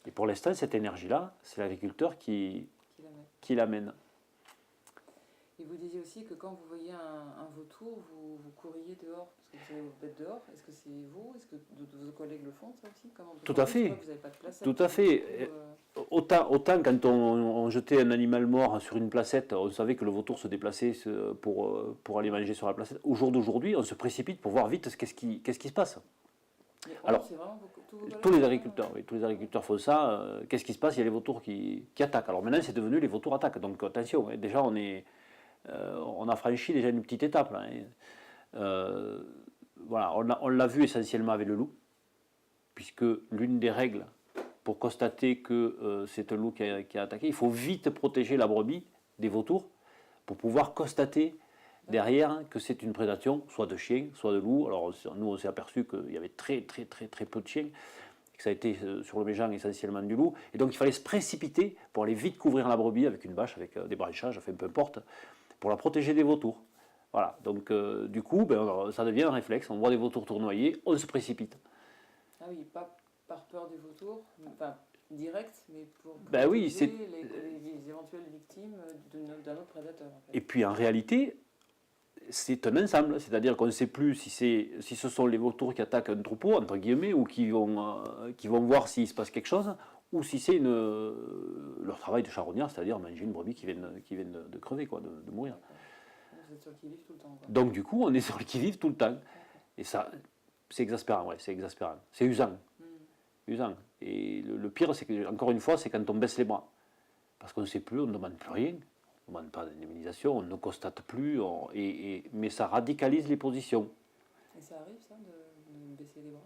Et pour l'instant, cette énergie-là, c'est l'agriculteur qui l'amène. Et vous disiez aussi que quand vous voyez un vautour, vous courriez dehors, parce que vous avez vos bêtes dehors. Est-ce que c'est vous? Est-ce que vos collègues le font, ça aussi? Tout à fait. Vous n'avez pas de place Tout à fait. Autant quand on jetait un animal mort sur une placette, on savait que le vautour se déplaçait pour aller manger sur la placette. Au jour d'aujourd'hui, on se précipite pour voir vite qu'est-ce qui se passe. Alors, tous les agriculteurs font ça. Qu'est-ce qui se passe? Il y a les vautours qui attaquent. Alors maintenant, c'est devenu les vautours attaquent. Donc attention, déjà on a franchi déjà une petite étape. Là, voilà, on l'a vu essentiellement avec le loup, puisque l'une des règles pour constater que c'est un loup qui a attaqué, il faut vite protéger la brebis des vautours pour pouvoir constater derrière que c'est une prédation, soit de chiens, soit de loups. Alors nous, on s'est aperçu qu'il y avait très peu de chiens, que ça a été sur le Méjean essentiellement du loup. Et donc il fallait se précipiter pour aller vite couvrir la brebis avec une bâche, avec des branchages, enfin peu importe, pour la protéger des vautours. Voilà, donc du coup, ça devient un réflexe. On voit des vautours tournoyer, on se précipite. Ah oui, pas par peur des vautours, pas direct, mais pour protéger les éventuelles victimes d'un autre prédateur. En fait. Et puis en réalité, c'est un ensemble, c'est-à-dire qu'on ne sait plus si ce sont les vautours qui attaquent un troupeau, entre guillemets, ou qui vont voir s'il se passe quelque chose, ou si c'est leur travail de charognard, c'est-à-dire manger une brebis qui vient de crever, quoi, de mourir. Vous êtes sur le qui-vive tout le temps. Quoi. Donc du coup, on est sur le qui-vive tout le temps. Et ça, c'est exaspérant, ouais, c'est exaspérant. C'est usant. Usant. Et le pire, c'est que, encore une fois, c'est quand on baisse les bras. Parce qu'on ne sait plus, on ne demande plus rien. On ne demande pas d'indemnisation, on ne constate plus, mais ça radicalise les positions. Et ça arrive, ça, de baisser les bras?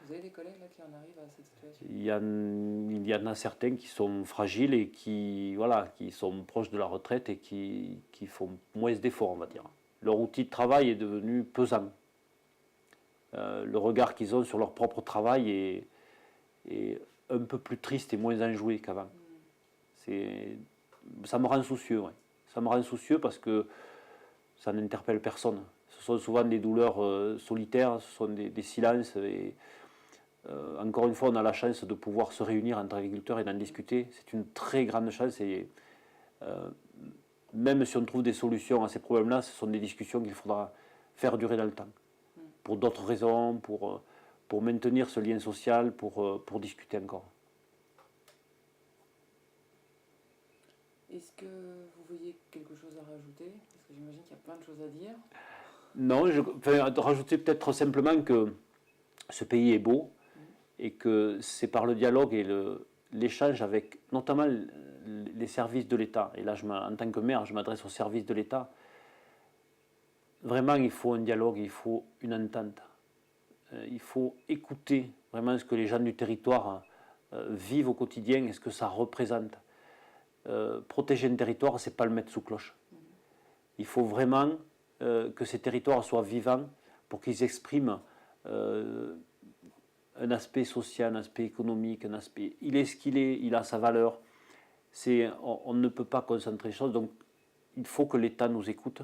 Vous avez des collègues là, qui en arrivent à cette situation? Il y en a certains qui sont fragiles et qui sont proches de la retraite et qui font moins d'efforts, on va dire. Leur outil de travail est devenu pesant. Le regard qu'ils ont sur leur propre travail est un peu plus triste et moins enjoué qu'avant. Ça me rend soucieux, ouais. Ça me rend soucieux parce que ça n'interpelle personne. Ce sont souvent des douleurs solitaires, ce sont des silences. Et, encore une fois, on a la chance de pouvoir se réunir entre agriculteurs et d'en discuter. C'est une très grande chance. Et même si on trouve des solutions à ces problèmes-là, ce sont des discussions qu'il faudra faire durer dans le temps. Pour d'autres raisons, pour maintenir ce lien social, pour discuter encore. Est-ce que vous voyez quelque chose à rajouter? Parce que j'imagine qu'il y a plein de choses à dire. Non, rajouter peut-être simplement que ce pays est beau et que c'est par le dialogue et l'échange avec notamment les services de l'État, et là en tant que maire, je m'adresse aux services de l'État, vraiment il faut un dialogue, il faut une entente. Il faut écouter vraiment ce que les gens du territoire vivent au quotidien et ce que ça représente. Protéger un territoire, ce n'est pas le mettre sous cloche. Il faut vraiment que ces territoires soient vivants pour qu'ils expriment un aspect social, un aspect économique, un aspect... Il est ce qu'il est, il a sa valeur. On ne peut pas concentrer les choses, donc il faut que l'État nous écoute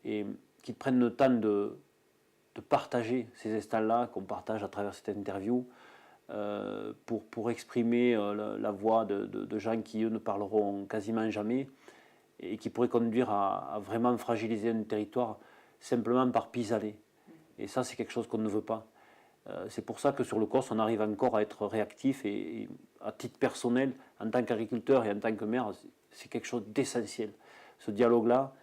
et qu'il prenne le temps de partager ces instants-là, qu'on partage à travers cette interview, pour exprimer la voix de gens qui, eux, ne parleront quasiment jamais et qui pourraient conduire à vraiment fragiliser un territoire simplement par pis-aller. Et ça, c'est quelque chose qu'on ne veut pas. C'est pour ça que sur le Corse, on arrive encore à être réactif et à titre personnel, en tant qu'agriculteur et en tant que maire, c'est quelque chose d'essentiel. Ce dialogue-là,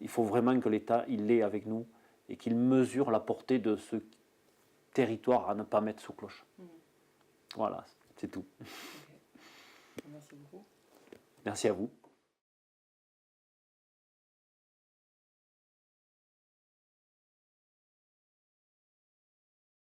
il faut vraiment que l'État il l'ait avec nous et qu'il mesure la portée de ce territoire à ne pas mettre sous cloche. Voilà, c'est tout. Okay. Merci beaucoup. Merci à vous.